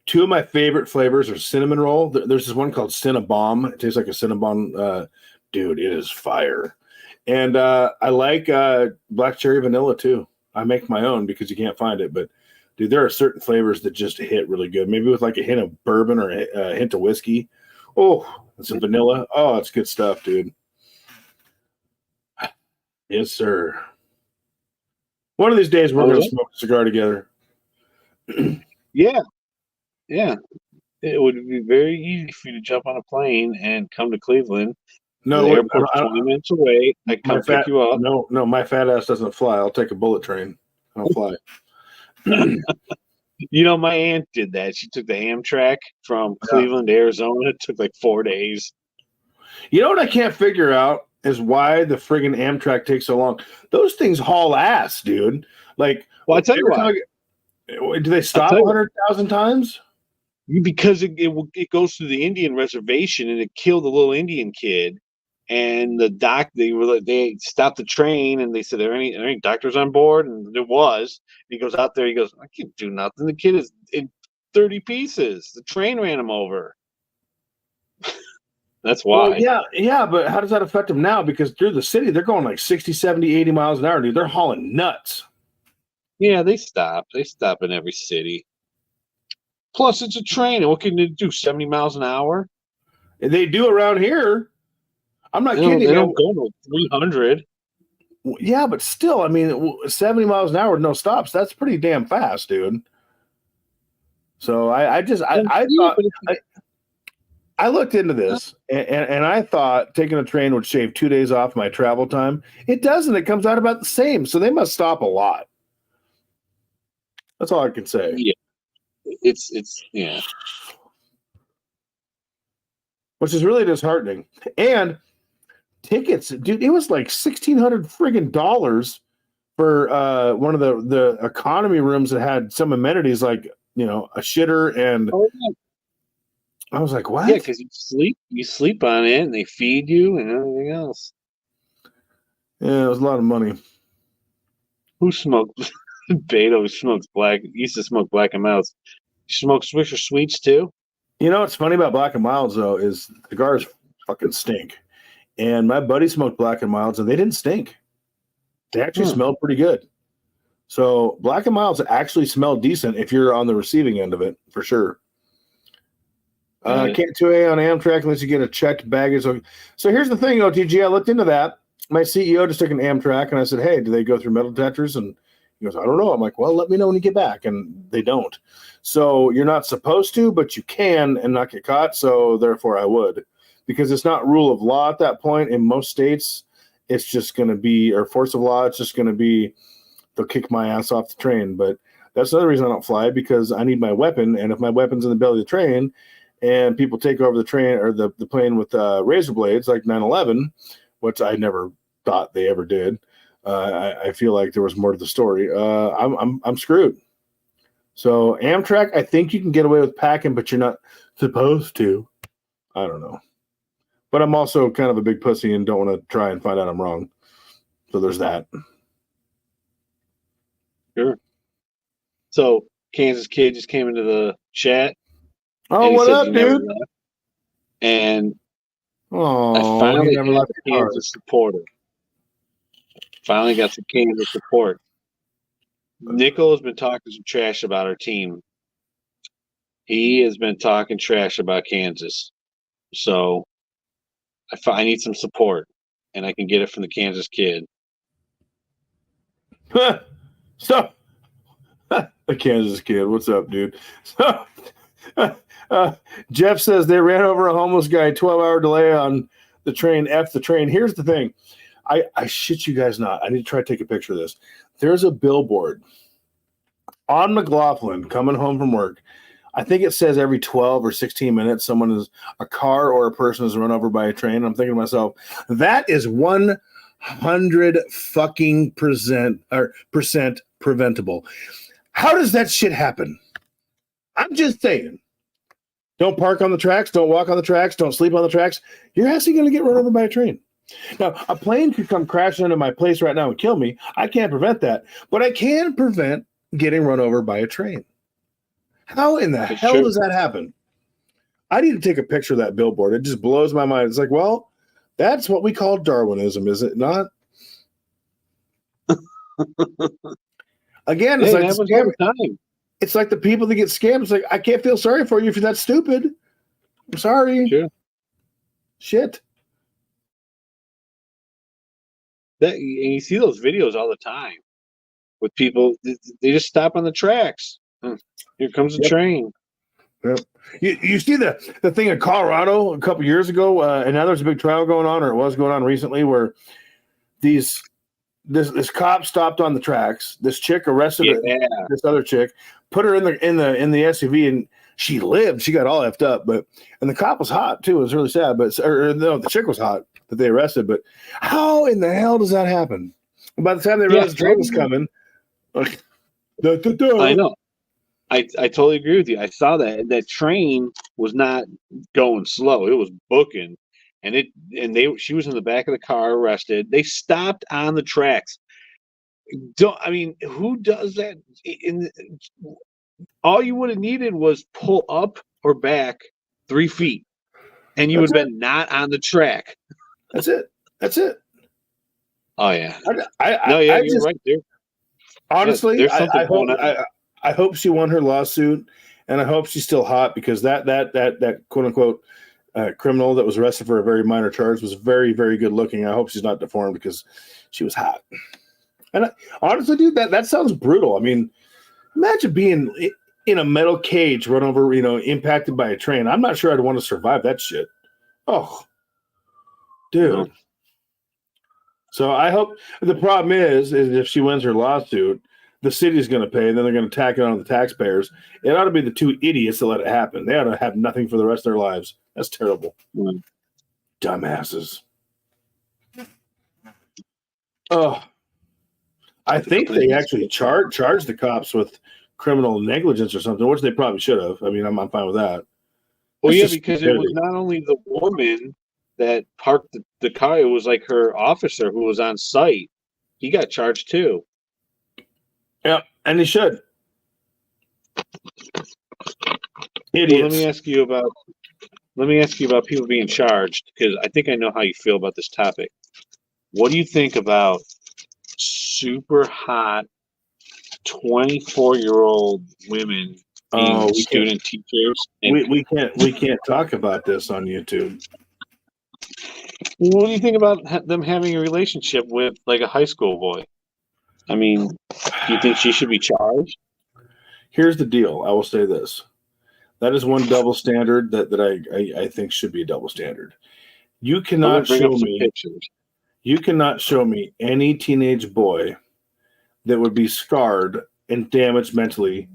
two of my favorite flavors are cinnamon roll. There's this one called Cinnabomb. It tastes like a Cinnabon. Dude, it is fire. And I like black cherry vanilla, too. I make my own because you can't find it. But, dude, there are certain flavors that just hit really good. Maybe with like a hint of bourbon or a hint of whiskey. Oh, and some vanilla. Oh, it's good stuff, dude. Yes, sir. One of these days, we're going to smoke a cigar together. Yeah. It would be very easy for you to jump on a plane and come to Cleveland. No, the airport's 20 minutes away. I come pick you up. No, my fat ass doesn't fly. I'll take a bullet train. I'll fly. My aunt did that. She took the Amtrak from Cleveland to Arizona. It took like 4 days. You know what I can't figure out is why the friggin' Amtrak takes so long. Those things haul ass, dude. Like, well, I tell you why. Do they stop 100,000 times? Because it goes through the Indian reservation and it killed a little Indian kid. And they stopped the train and they said, are there any doctors on board? And there was. And he goes out there. He goes, I can't do nothing. The kid is in 30 pieces. The train ran him over. That's why. Well, yeah, but how does that affect them now? Because through the city, they're going like 60, 70, 80 miles an hour, dude. They're hauling nuts. Yeah, they stop. They stop in every city. Plus, it's a train. And what can they do, 70 miles an hour? And they do around here. I'm not kidding. They don't go to 300. Yeah, but still, I mean, 70 miles an hour with no stops, that's pretty damn fast, dude. So I thought... I looked into this, and I thought taking a train would shave 2 days off my travel time. It doesn't. It comes out about the same. So they must stop a lot. That's all I can say. Yeah. It's Which is really disheartening. And tickets, dude, it was like $1,600 friggin' dollars for one of the economy rooms that had some amenities like, a shitter and... Oh, yeah. I was like, what? Yeah, because you sleep on it and they feed you and everything else. Yeah, it was a lot of money. Who smoked? Beto smokes black. Used to smoke Black and Milds. You smoke Swisher Sweets too? What's funny about Black and Milds though is cigars fucking stink. And my buddy smoked Black and Milds and they didn't stink. They actually smelled pretty good. So Black and Milds actually smell decent if you're on the receiving end of it, for sure. Can't 2A on Amtrak unless you get a checked baggage. So here's the thing, OTG. I looked into that. My CEO just took an Amtrak, and I said, hey, do they go through metal detectors? And he goes, I don't know. I'm like, well, let me know when you get back. And they don't. So you're not supposed to, but you can and not get caught. So therefore I would. Because it's not rule of law at that point. In most states, it's just going to be, or force of law, it's just going to be, they'll kick my ass off the train. But that's another reason I don't fly, because I need my weapon. And if my weapon's in the belly of the train, and people take over the train or the plane with razor blades like 9/11, which I never thought they ever did. I feel like there was more to the story. I'm screwed. So Amtrak, I think you can get away with packing, but you're not supposed to. I don't know. But I'm also kind of a big pussy and don't want to try and find out I'm wrong. So there's that. Sure. So Kansas Kid just came into the chat. Oh, what up, dude? And I finally got the Kansas supporter. Finally got some Kansas support. Nickel has been talking some trash about our team. He has been talking trash about Kansas. So I need some support, and I can get it from the Kansas Kid. So, the Kansas Kid, what's up, dude? So, Jeff says they ran over a homeless guy, 12-hour delay on the train. F the train. Here's the thing. I shit you guys not. I need to try to take a picture of this. There's a billboard on McLaughlin coming home from work. I think it says every 12 or 16 minutes a car or a person is run over by a train. I'm thinking to myself, that is 100 fucking percent preventable. How does that shit happen? I'm just saying. Don't park on the tracks. Don't walk on the tracks. Don't sleep on the tracks. You're actually going to get run over by a train. Now, a plane could come crashing into my place right now and kill me. I can't prevent that. But I can prevent getting run over by a train. How in the hell does that happen? I need to take a picture of that billboard. It just blows my mind. It's like, well, that's what we call Darwinism, is it not? Again, it's like the people that get scammed. It's like, I can't feel sorry for you if you're that stupid. I'm sorry. Sure. Shit. And you see those videos all the time with people. They just stop on the tracks. Here comes the train. Yep. You see the thing in Colorado a couple years ago, and now there's a big trial going on, or it was going on recently, where this cop stopped on the tracks. This chick arrested this other chick, put her in the SUV, and she lived. She got all effed up, and the cop was hot too. It was really sad, the chick was hot that they arrested. But how in the hell does that happen? And by the time they realized the train was coming, I know. I totally agree with you. I saw that train was not going slow; it was booking, and she was in the back of the car, arrested. They stopped on the tracks. Who does that? All you would have needed was pull up or back 3 feet, and you would have been not on the track. That's it. Oh yeah. You're right there. Honestly, I hope she won her lawsuit, and I hope she's still hot, because that quote unquote criminal that was arrested for a very minor charge was very, very good looking. I hope she's not deformed, because she was hot. And honestly, dude, that sounds brutal. I mean, imagine being in a metal cage, run over, impacted by a train. I'm not sure I'd want to survive that shit. Oh, dude. No. So I hope the problem is if she wins her lawsuit, the city's going to pay, and then they're going to tack it on the taxpayers. It ought to be the two idiots that let it happen. They ought to have nothing for the rest of their lives. That's terrible. Dumbasses. Oh, I think they actually charged the cops with criminal negligence or something, which they probably should have. I mean, I'm fine with that. Well, because it was not only the woman that parked the car, it was like her officer who was on site. He got charged too. Yeah, and he should. Idiots. Well, let me ask you about people being charged, because I think I know how you feel about this topic. What do you think about super hot 24-year-old women being student teachers? We can't talk about this on YouTube. What do you think about them having a relationship with like a high school boy? I mean, do you think she should be charged? Here's the deal. I will say this. That is one double standard that I think should be a double standard. You cannot show me any teenage boy that would be scarred and damaged mentally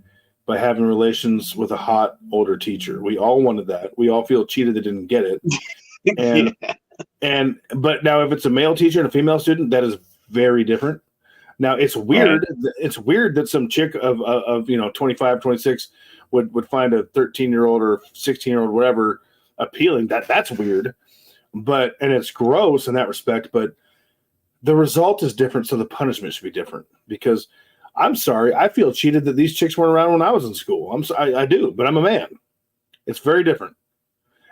by having relations with a hot older teacher. We all wanted that. We all feel cheated that didn't get it. But now if it's a male teacher and a female student, that is very different. Now it's weird. Right. It's weird that some chick of 25, 26 would find a 13-year-old or 16-year-old, whatever, appealing. That's weird. And it's gross in that respect, but the result is different, so the punishment should be different. Because I'm sorry, I feel cheated that these chicks weren't around when I was in school. I do, but I'm a man. It's very different.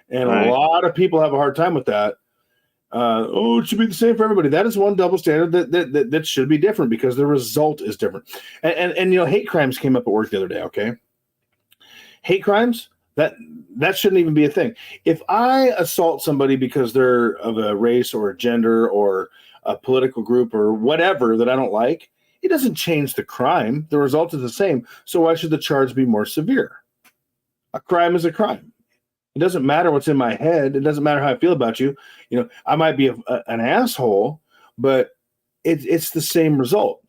And a lot of people have a hard time with that. It should be the same for everybody. That is one double standard that should be different, because the result is different. And hate crimes came up at work the other day, okay? Hate crimes, that shouldn't even be a thing. If I assault somebody because they're of a race or a gender or a political group or whatever that I don't like, it doesn't change the crime. The result is the same. So why should the charge be more severe? A crime is a crime. It doesn't matter what's in my head. It doesn't matter how I feel about you. I might be an asshole, but it's the same result.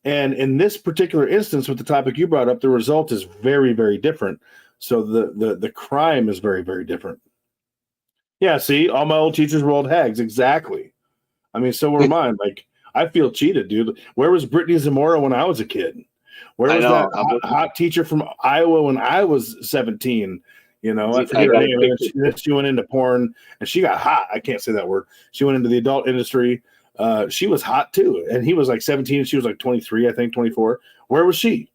And in this particular instance, with the topic you brought up, the result is very, very different. So the crime is very, very different. Yeah, see, all my old teachers were old hags. Exactly. I mean, so were mine. Like, I feel cheated, dude. Where was Brittany Zamora when I was a kid? Where was that hot teacher from Iowa when I was 17? I forget her name. She went into porn, and she got hot. I can't say that word. She went into the adult industry. She was hot too, and he was like 17, and she was like 23, I think 24. Where was she?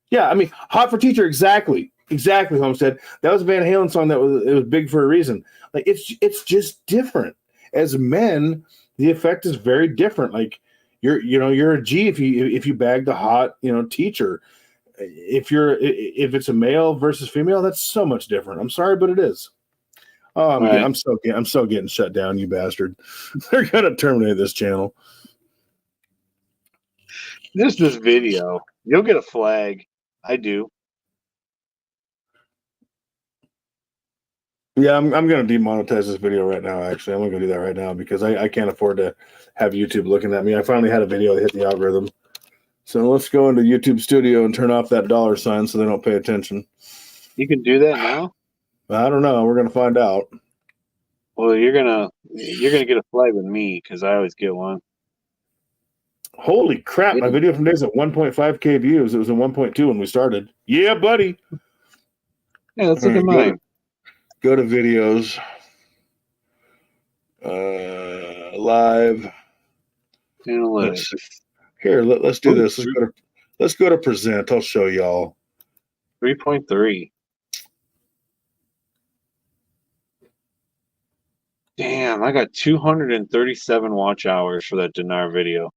Yeah, I mean, hot for teacher. Exactly. Homestead. That was a Van Halen song. It was big for a reason. Like it's just different. As men, the effect is very different. Like you're a G if you bag the hot teacher. If it's a male versus female, that's so much different. I'm sorry, but it is. Oh, I'm so getting shut down, you bastard. They're gonna terminate this channel. Just this video. You'll get a flag. I do. Yeah, I'm going to demonetize this video right now, actually. I'm going to do that right now because I can't afford to have YouTube looking at me. I finally had a video that hit the algorithm. So let's go into YouTube Studio and turn off that $ sign so they don't pay attention. You can do that now? I don't know. We're going to find out. Well, you're gonna get a flag with me because I always get one. Holy crap, my video from today's at 1.5K views. It was at 1.2 when we started. Yeah, buddy. Yeah, let's look at mine. Go to videos. Live. Analytics. Let's do this. Let's go to present. I'll show y'all. 3.3. Damn, I got 237 watch hours for that dinar video.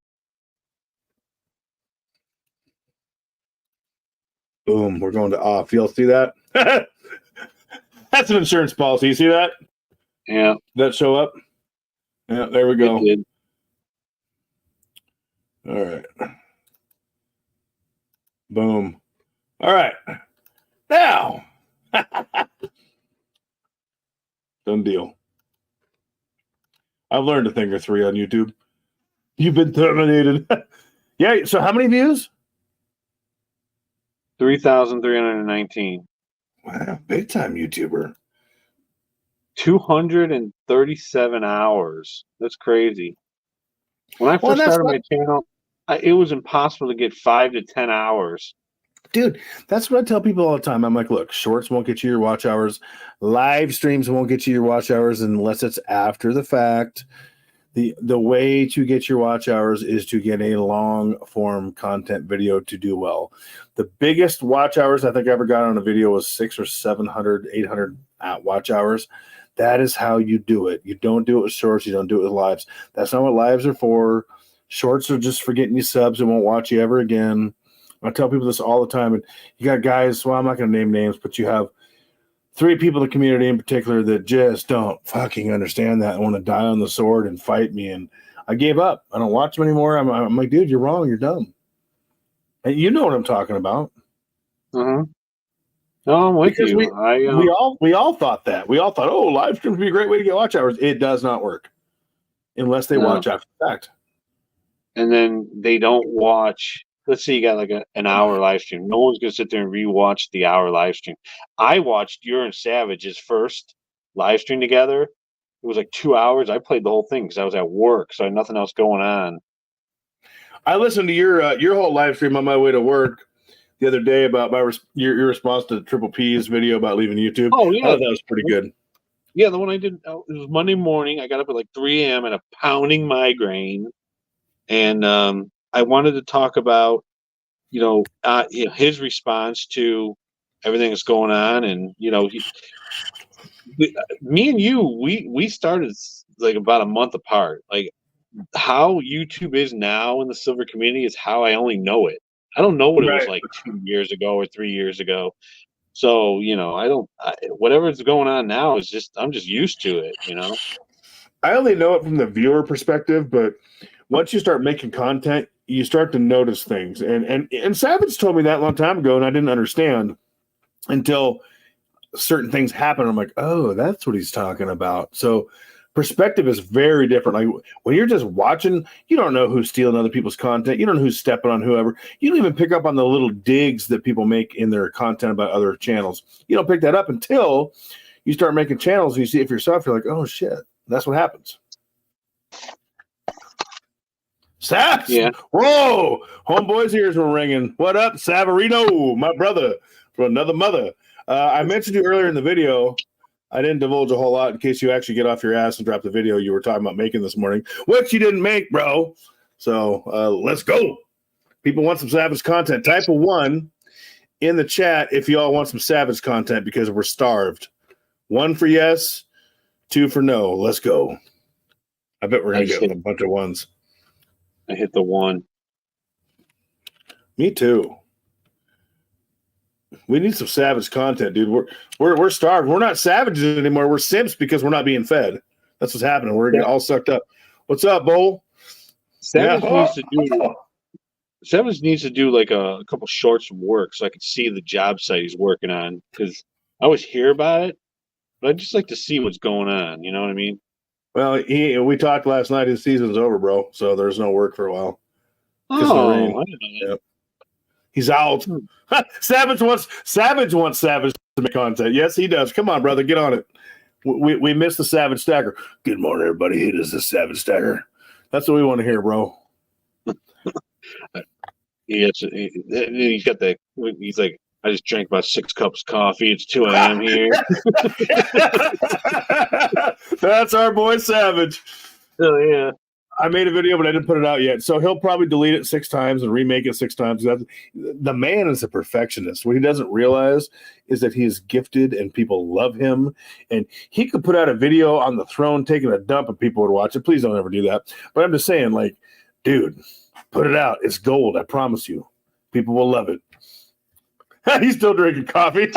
Boom, we're going to off. Y'all see that? That's an insurance policy. You see that? Yeah. That show up? Yeah, there we go. It did. All right. Boom. All right. Now. Done deal. I've learned a thing or three on YouTube. You've been terminated. Yeah, so how many views? 3,319. Wow, big time YouTuber. 237 hours. That's crazy. When I first started my channel, it was impossible to get 5 to 10 hours. Dude, that's what I tell people all the time. I'm like, look, shorts won't get you your watch hours. Live streams won't get you your watch hours unless it's after the fact. The way to get your watch hours is to get a long form content video to do well. The biggest watch hours I think I ever got on a video was 600 or 700, 800 watch hours. That is how you do it. You don't do it with shorts. You don't do it with lives. That's not what lives are for. Shorts are just for getting you subs and won't watch you ever again. I tell people this all the time. And you got guys, well, I'm not going to name names, but you have 3 people in the community in particular that just don't fucking understand that and want to die on the sword and fight me. And I gave up. I don't watch them anymore. I'm like, dude, you're wrong. You're dumb. And you know what I'm talking about. Uh-huh. No, I'm with you. We all thought that. We all thought, oh, live streams would be a great way to get watch hours. It does not work unless they watch after the fact. And then they don't watch. Let's say you got like an hour live stream. No one's going to sit there and rewatch the hour live stream. I watched your and Savage's first live stream together. It was like 2 hours. I played the whole thing because I was at work, so I had nothing else going on. I listened to your whole live stream on my way to work the other day about your response to Triple P's video about leaving YouTube. Oh, yeah. I thought that was pretty good. Yeah, the one I did, it was Monday morning. I got up at like 3 a.m. and a pounding migraine. And I wanted to talk about, his response to everything that's going on. And, me and you, we started like about a month apart. Like how YouTube is now in the silver community is how I only know it. I don't know what it was like 2 years ago or 3 years ago. So, whatever's going on now is I'm just used to it, I only know it from the viewer perspective, but once you start making content, you start to notice things. And Savage told me that a long time ago, and I didn't understand until certain things happen. I'm like, oh, that's what he's talking about. So perspective is very different. Like when you're just watching, you don't know who's stealing other people's content. You don't know who's stepping on whoever. You don't even pick up on the little digs that people make in their content about other channels. You don't pick that up until you start making channels and you see it for yourself. You're like, oh, shit. That's what happens. Saps? Yeah. Whoa! Homeboy's ears were ringing. What up, Savarino? My brother from another mother. I mentioned you earlier in the video. I didn't divulge a whole lot in case you actually get off your ass and drop the video you were talking about making this morning, which you didn't make, bro. So let's go. People want some Savage content. Type a 1 in the chat if you all want some Savage content because we're starved. 1 for yes, 2 for no. Let's go. I bet we're going to get a bunch of 1s. I hit the 1. Me too. We need some Savage content, dude. We're starved. We're not savages anymore. We're simps because we're not being fed. That's what's happening. We're getting all sucked up. What's up, Bull? Savage Savage needs to do like a couple shorts of work so I can see the job site he's working on, because I always hear about it, but I just like to see what's going on. You know what I mean? Well, we talked last night. His season's over, bro. So there's no work for a while. Oh, I didn't know that. Yep. He's out. Savage wants Savage to make content. Yes, he does. Come on, brother, get on it. We missed the Savage Stacker. Good morning, everybody. It is the Savage Stacker. That's what we want to hear, bro. He's got the. He's like, I just drank about 6 cups of coffee. It's 2 a.m. here. That's our boy Savage. Oh yeah. I made a video, but I didn't put it out yet. So he'll probably delete it 6 times and remake it 6 times. The man is a perfectionist. What he doesn't realize is that he is gifted and people love him. And he could put out a video on the throne taking a dump and people would watch it. Please don't ever do that. But I'm just saying, like, dude, put it out. It's gold. I promise you. People will love it. He's still drinking coffee.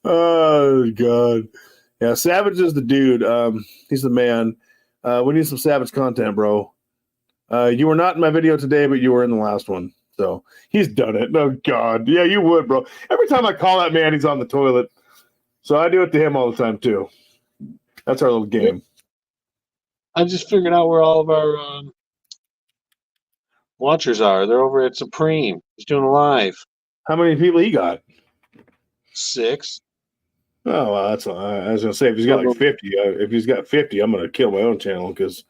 Oh, God. Yeah, Savage is the dude. He's the man. We need some Savage content, bro. You were not in my video today, but you were in the last one. So he's done it. Oh, God. Yeah, you would, bro. Every time I call that man, he's on the toilet. So I do it to him all the time, too. That's our little game. I just figured out where all of our watchers are. They're over at Supreme. He's doing a live. How many people he got? 6. Oh, well, that's. I was gonna say if he's got like 50. If he's got 50, I'm gonna kill my own channel because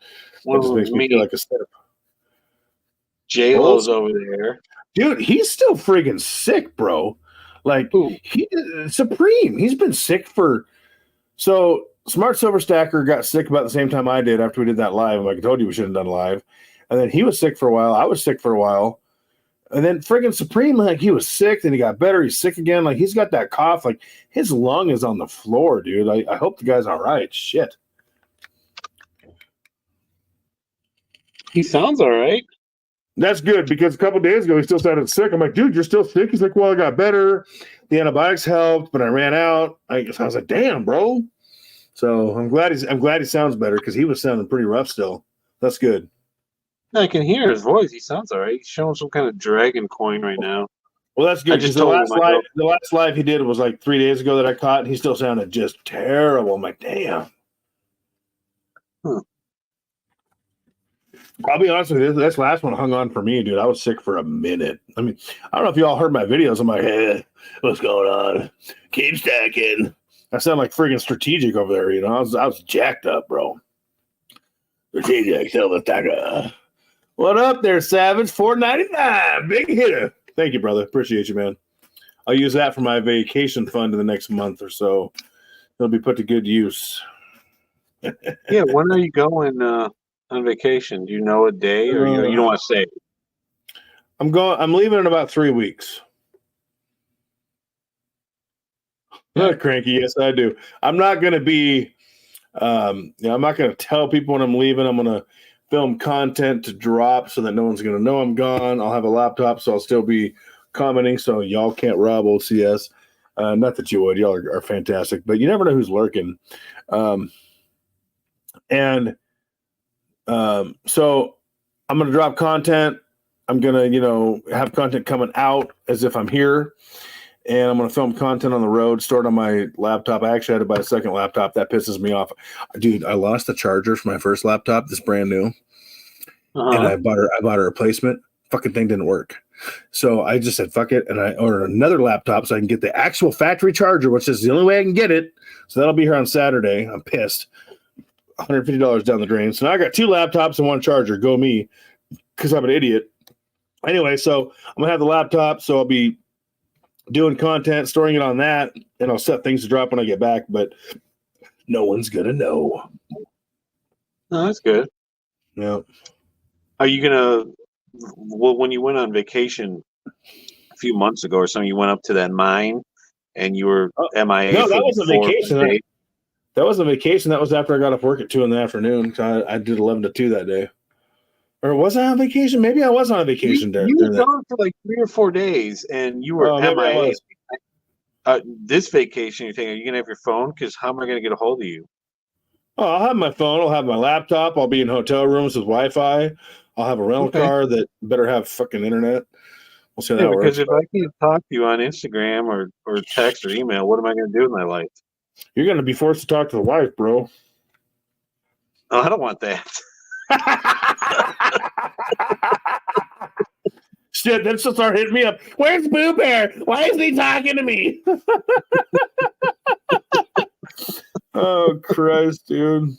that just makes me feel like a step. J-Lo's over there, dude. He's still friggin' sick, bro. Like Supreme. He's been sick for. So Smart Silver Stacker got sick about the same time I did after we did that live. Like I told you, we shouldn't have done live. And then he was sick for a while. I was sick for a while. And then friggin' Supreme, like he was sick, then he got better. He's sick again. Like he's got that cough. Like his lung is on the floor, dude. I hope the guy's all right. Shit. He sounds all right. That's good because a couple days ago he still sounded sick. I'm like, dude, you're still sick? He's like, well, I got better. The antibiotics helped, but I ran out. I was like, damn, bro. So I'm glad he sounds better because he was sounding pretty rough still. That's good. I can hear his voice. He sounds all right. He's showing some kind of dragon coin right now. Well, that's good. The last live he did was like 3 days ago that I caught, and he still sounded just terrible. I'm like, damn. I'll be honest with you. This last one hung on for me, dude. I was sick for a minute. I mean, I don't know if you all heard my videos. I'm like, hey, what's going on? Keep stacking. I sound like friggin' strategic over there, you know. I was jacked up, bro. Strategic, silver stacker. What up there, Savage? $4.99. Big hitter. Thank you, brother. Appreciate you, man. I'll use that for my vacation fund in the next month or so. It'll be put to good use. Yeah, when are you going on vacation? Do you know a day, or you don't want to say? I'm leaving in about 3 weeks. Not cranky. Yes, I do. I'm not going to be. I'm not going to tell people when I'm leaving. I'm going to film content to drop so that no one's going to know I'm gone. I'll have a laptop, so I'll still be commenting, so y'all can't rob OCS. Not that you would. Y'all are fantastic, but you never know who's lurking. So I'm going to drop content. I'm going to, have content coming out as if I'm here, and I'm going to film content on the road, store it on my laptop. I actually had to buy a second laptop. That pisses me off. Dude, I lost the charger for my first laptop, this brand new, and I bought a replacement. Fucking thing didn't work. So I just said, fuck it, and I ordered another laptop so I can get the actual factory charger, which is the only way I can get it. So that'll be here on Saturday. I'm pissed. $150 down the drain. So now I got 2 laptops and 1 charger. Go me, because I'm an idiot. Anyway, so I'm going to have the laptop, so I'll be doing content, storing it on that, and I'll set things to drop when I get back, but no one's going to know. Oh, that's good. Yeah. Are you going to, when you went on vacation a few months ago or something, you went up to that mine and you were MIA? No, that wasn't vacation. That wasn't vacation. That was after I got off work at 2 p.m. So I did 11 to 2 that day. Or was I on vacation? Maybe I was on a vacation there. You were gone for like 3 or 4 days, and you were MIA. This vacation, you're thinking, are you going to have your phone? Because how am I going to get a hold of you? Oh, I'll have my phone. I'll have my laptop. I'll be in hotel rooms with Wi-Fi. I'll have a rental car that better have fucking internet. We'll see how that because works. if I can't talk to you on Instagram or text or email, what am I going to do with my life? You're going to be forced to talk to the wife, bro. Oh, I don't want that. Shit, then she'll start hitting me up. Where's Boo Bear? Why isn't he talking to me? Oh, Christ, dude.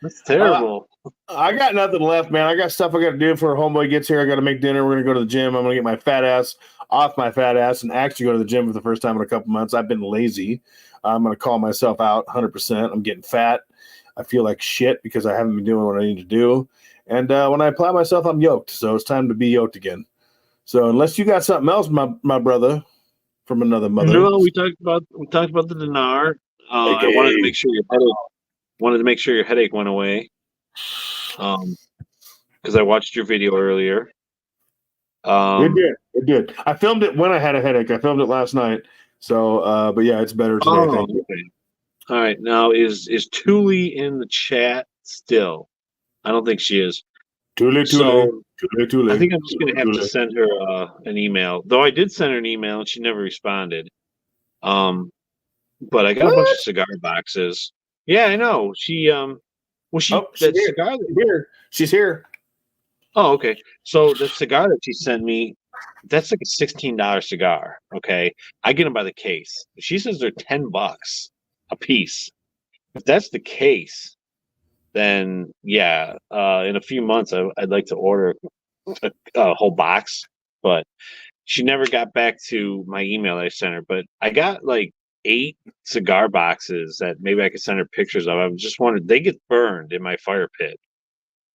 That's terrible. I got nothing left, man. I got stuff I got to do before homeboy gets here. I got to make dinner. We're going to go to the gym. I'm going to get my fat ass off my fat ass and actually go to the gym for the first time in a couple months. I've been lazy. I'm going to call myself out 100%. I'm getting fat. I feel like shit because I haven't been doing what I need to do. And when I apply myself, I'm yoked. So it's time to be yoked again. So unless you got something else, my brother from another mother. No, we talked about the dinar. I wanted to make sure your headache went away. Because I watched your video earlier. It did. I filmed it when I had a headache. I filmed it last night. So, but yeah, it's better today. Thank you. Okay. All right. Now, is Thule in the chat still? I don't think she is. Thule. I think I'm just going to have to send her an email. Though I did send her an email and she never responded. But I got a bunch of cigar boxes. Yeah, I know. She's here. She's here. Oh, okay. So the cigar that she sent me, that's like a $16 cigar. Okay, I get them by the case. She says they're $10 a piece. If that's the case, then yeah, in a few months I'd like to order a whole box. But she never got back to my email that I sent her. But I got like 8 cigar boxes that maybe I could send her pictures of. I just wanted, they get burned in my fire pit.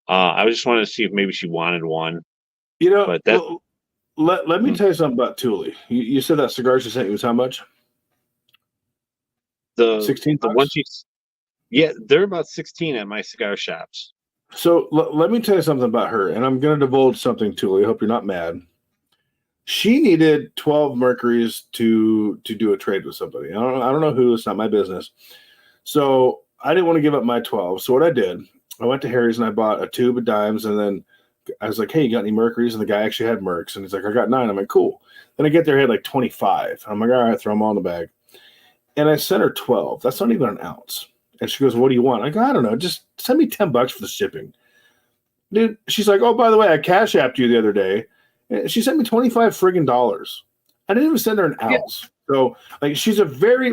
I just wanted to see if maybe she wanted one. You know, but that, let me tell you something about Thule. You said that cigar she sent you was how much? The 16. The one yeah, they're about 16 at my cigar shops. So let me tell you something about her, and I'm going to divulge something, Thule. I hope you're not mad. She needed 12 Mercuries to do a trade with somebody. I don't know who. It's not my business. So I didn't want to give up my 12. So what I did, I went to Harry's and I bought a tube of dimes, and then I was like, hey, you got any Mercuries? And the guy actually had Mercs. And he's like, I got 9. I'm like, cool. Then I get there, he had like 25. I'm like, all right, throw them all in the bag. And I sent her 12. That's not even an ounce. And she goes, what do you want? I go, I don't know. Just send me $10 for the shipping. Dude, she's like, oh, by the way, I Cash Apped you the other day. And she sent me $25 friggin' dollars. I didn't even send her an ounce. Yeah. So, like,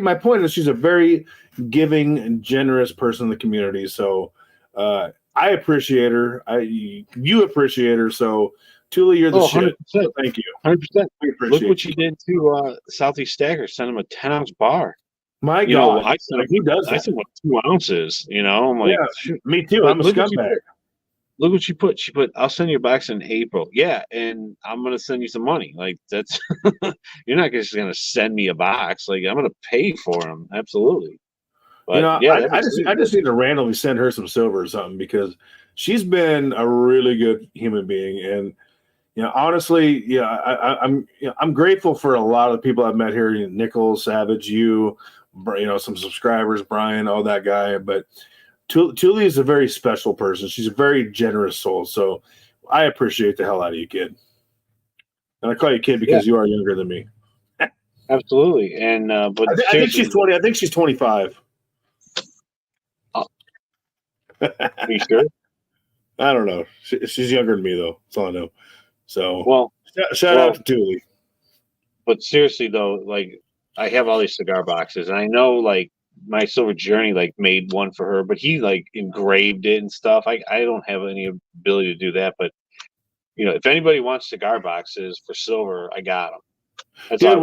my point is she's a very giving and generous person in the community. So, I appreciate her. You appreciate her. So, Thule, you're the shit. So thank you. 100%. Look what you did to Southeast Stacker. Send him a 10-ounce bar. My God. I sent him 2 ounces. I'm like, yeah, me too. I'm a scumbag. Look what she put. She put, I'll send you a box in April. Yeah, and I'm going to send you some money. Like, that's, you're not just going to send me a box. Like, I'm going to pay for them. Absolutely. But, yeah, I just need to randomly send her some silver or something because she's been a really good human being. And, honestly, I'm grateful for a lot of the people I've met here. Nichols, Savage, you, some subscribers, Brian, all that guy. But Thule is a very special person. She's a very generous soul. So I appreciate the hell out of you, kid. And I call you kid because you are younger than me. Absolutely. And but I think she's 20. I think she's 25. Are you sure? I don't know. She's younger than me, though. That's all I know. So, well, shout out to Thule. But seriously, though, like, I have all these cigar boxes, and I know, like, my Silver Journey, like, made one for her, but he, like, engraved it and stuff. I don't have any ability to do that, but, if anybody wants cigar boxes for silver, I got them. That's all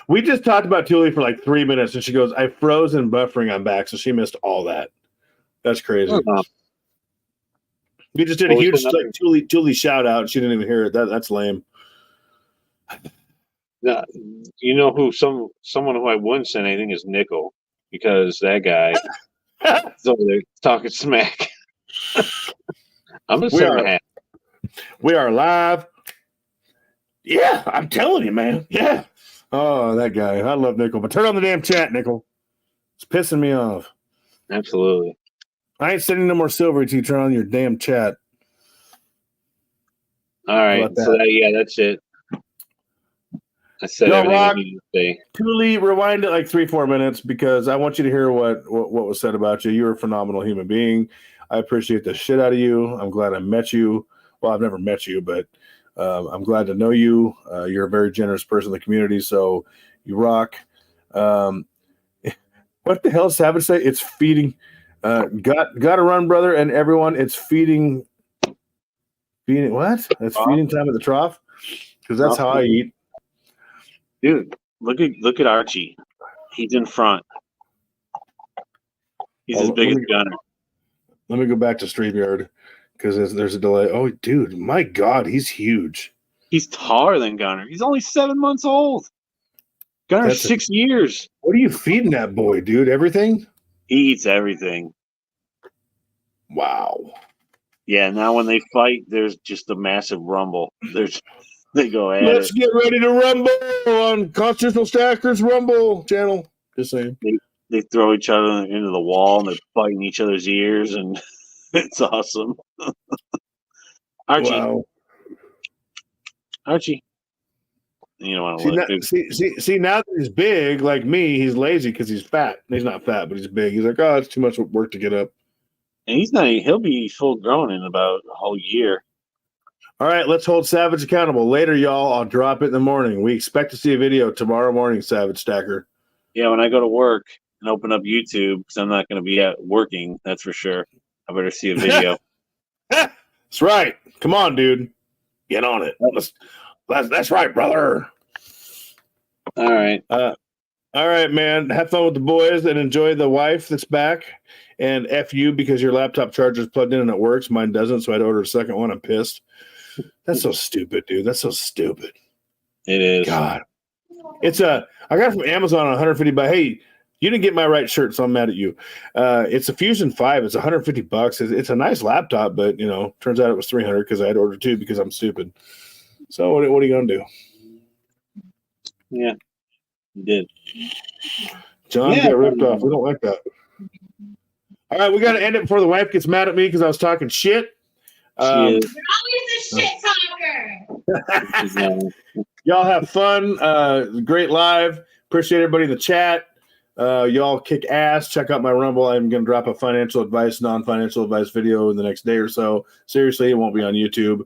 we just talked about Thule for like 3 minutes, and she goes, I froze and buffering on back, so she missed all that. That's crazy. We just did a huge Thule shout out. She didn't even hear it. That's lame. Now, who someone who I wouldn't send anything is Nickel, because that guy is over there talking smack. I'm gonna send him a hat. We are live. Yeah, I'm telling you, man. Yeah. Oh, that guy. I love Nickel. But turn on the damn chat, Nickel. It's pissing me off. Absolutely. I ain't sending no more silver to you. Turn on your damn chat. All right. So that's it. I said Yo, everything I Rock, needed to say. Cooley, rewind it like 3-4 minutes because I want you to hear what was said about you. You're a phenomenal human being. I appreciate the shit out of you. I'm glad I met you. Well, I've never met you, but I'm glad to know you. You're a very generous person in the community, so you rock. What the hell does Savage say? It's feeding. Got to run, brother, and everyone. It's feeding. Feeding what? That's feeding time at the trough because that's how I eat. Dude, look at Archie. He's in front. He's as big as Gunner. Let me go back to StreamYard because there's a delay. Oh, dude, my God, he's huge. He's taller than Gunner. He's only 7 months old. Gunner's 6 years. What are you feeding that boy, dude? Everything? He eats everything. Wow. Yeah, now when they fight, there's just a massive rumble. They go at Let's it. get ready to rumble on Constitutional Stackers Rumble channel. Just saying. They throw each other into the wall and they're biting each other's ears, and it's awesome. Archie. Wow. Archie. You don't want to see, now that he's big, like me, he's lazy because he's fat. He's not fat, but he's big. He's like, oh, it's too much work to get up. And he'll be full grown in about a whole year. All right, let's hold Savage accountable. Later, y'all, I'll drop it in the morning. We expect to see a video tomorrow morning, Savage Stacker. Yeah, when I go to work and open up YouTube, because I'm not going to be working, that's for sure. I better see a video. That's right. Come on, dude. Get on it. That's right, brother. All right. All right, man. Have fun with the boys and enjoy the wife that's back. And F you because your laptop charger is plugged in and it works. Mine doesn't, so I had to order a second one. I'm pissed. That's so stupid, dude. That's so stupid. It is. God. I got it from Amazon on $150, but hey, you didn't get my right shirt, so I'm mad at you. It's a Fusion 5. It's $150. It's a nice laptop, but turns out it was $300 because I had ordered 2 because I'm stupid. So what are you gonna do? Yeah, you did. John got ripped off. We don't like that. All right, we got to end it before the wife gets mad at me because I was talking shit. You're always a shit talker. Y'all have fun. Great live. Appreciate everybody in the chat. Y'all kick ass. Check out my Rumble. I'm going to drop a financial advice, non-financial advice video in the next day or so. Seriously, it won't be on YouTube.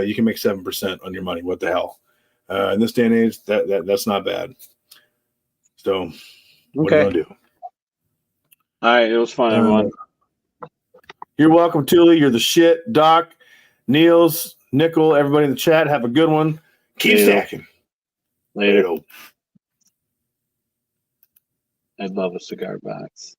You can make 7% on your money. What the hell? In this day and age, that's not bad. So, what are you going to do? All right, it was fun, everyone. You're welcome, Thule. You're the shit. Doc, Niels, Nickel, everybody in the chat. Have a good one. Keep stacking. Later. I'd love a cigar box.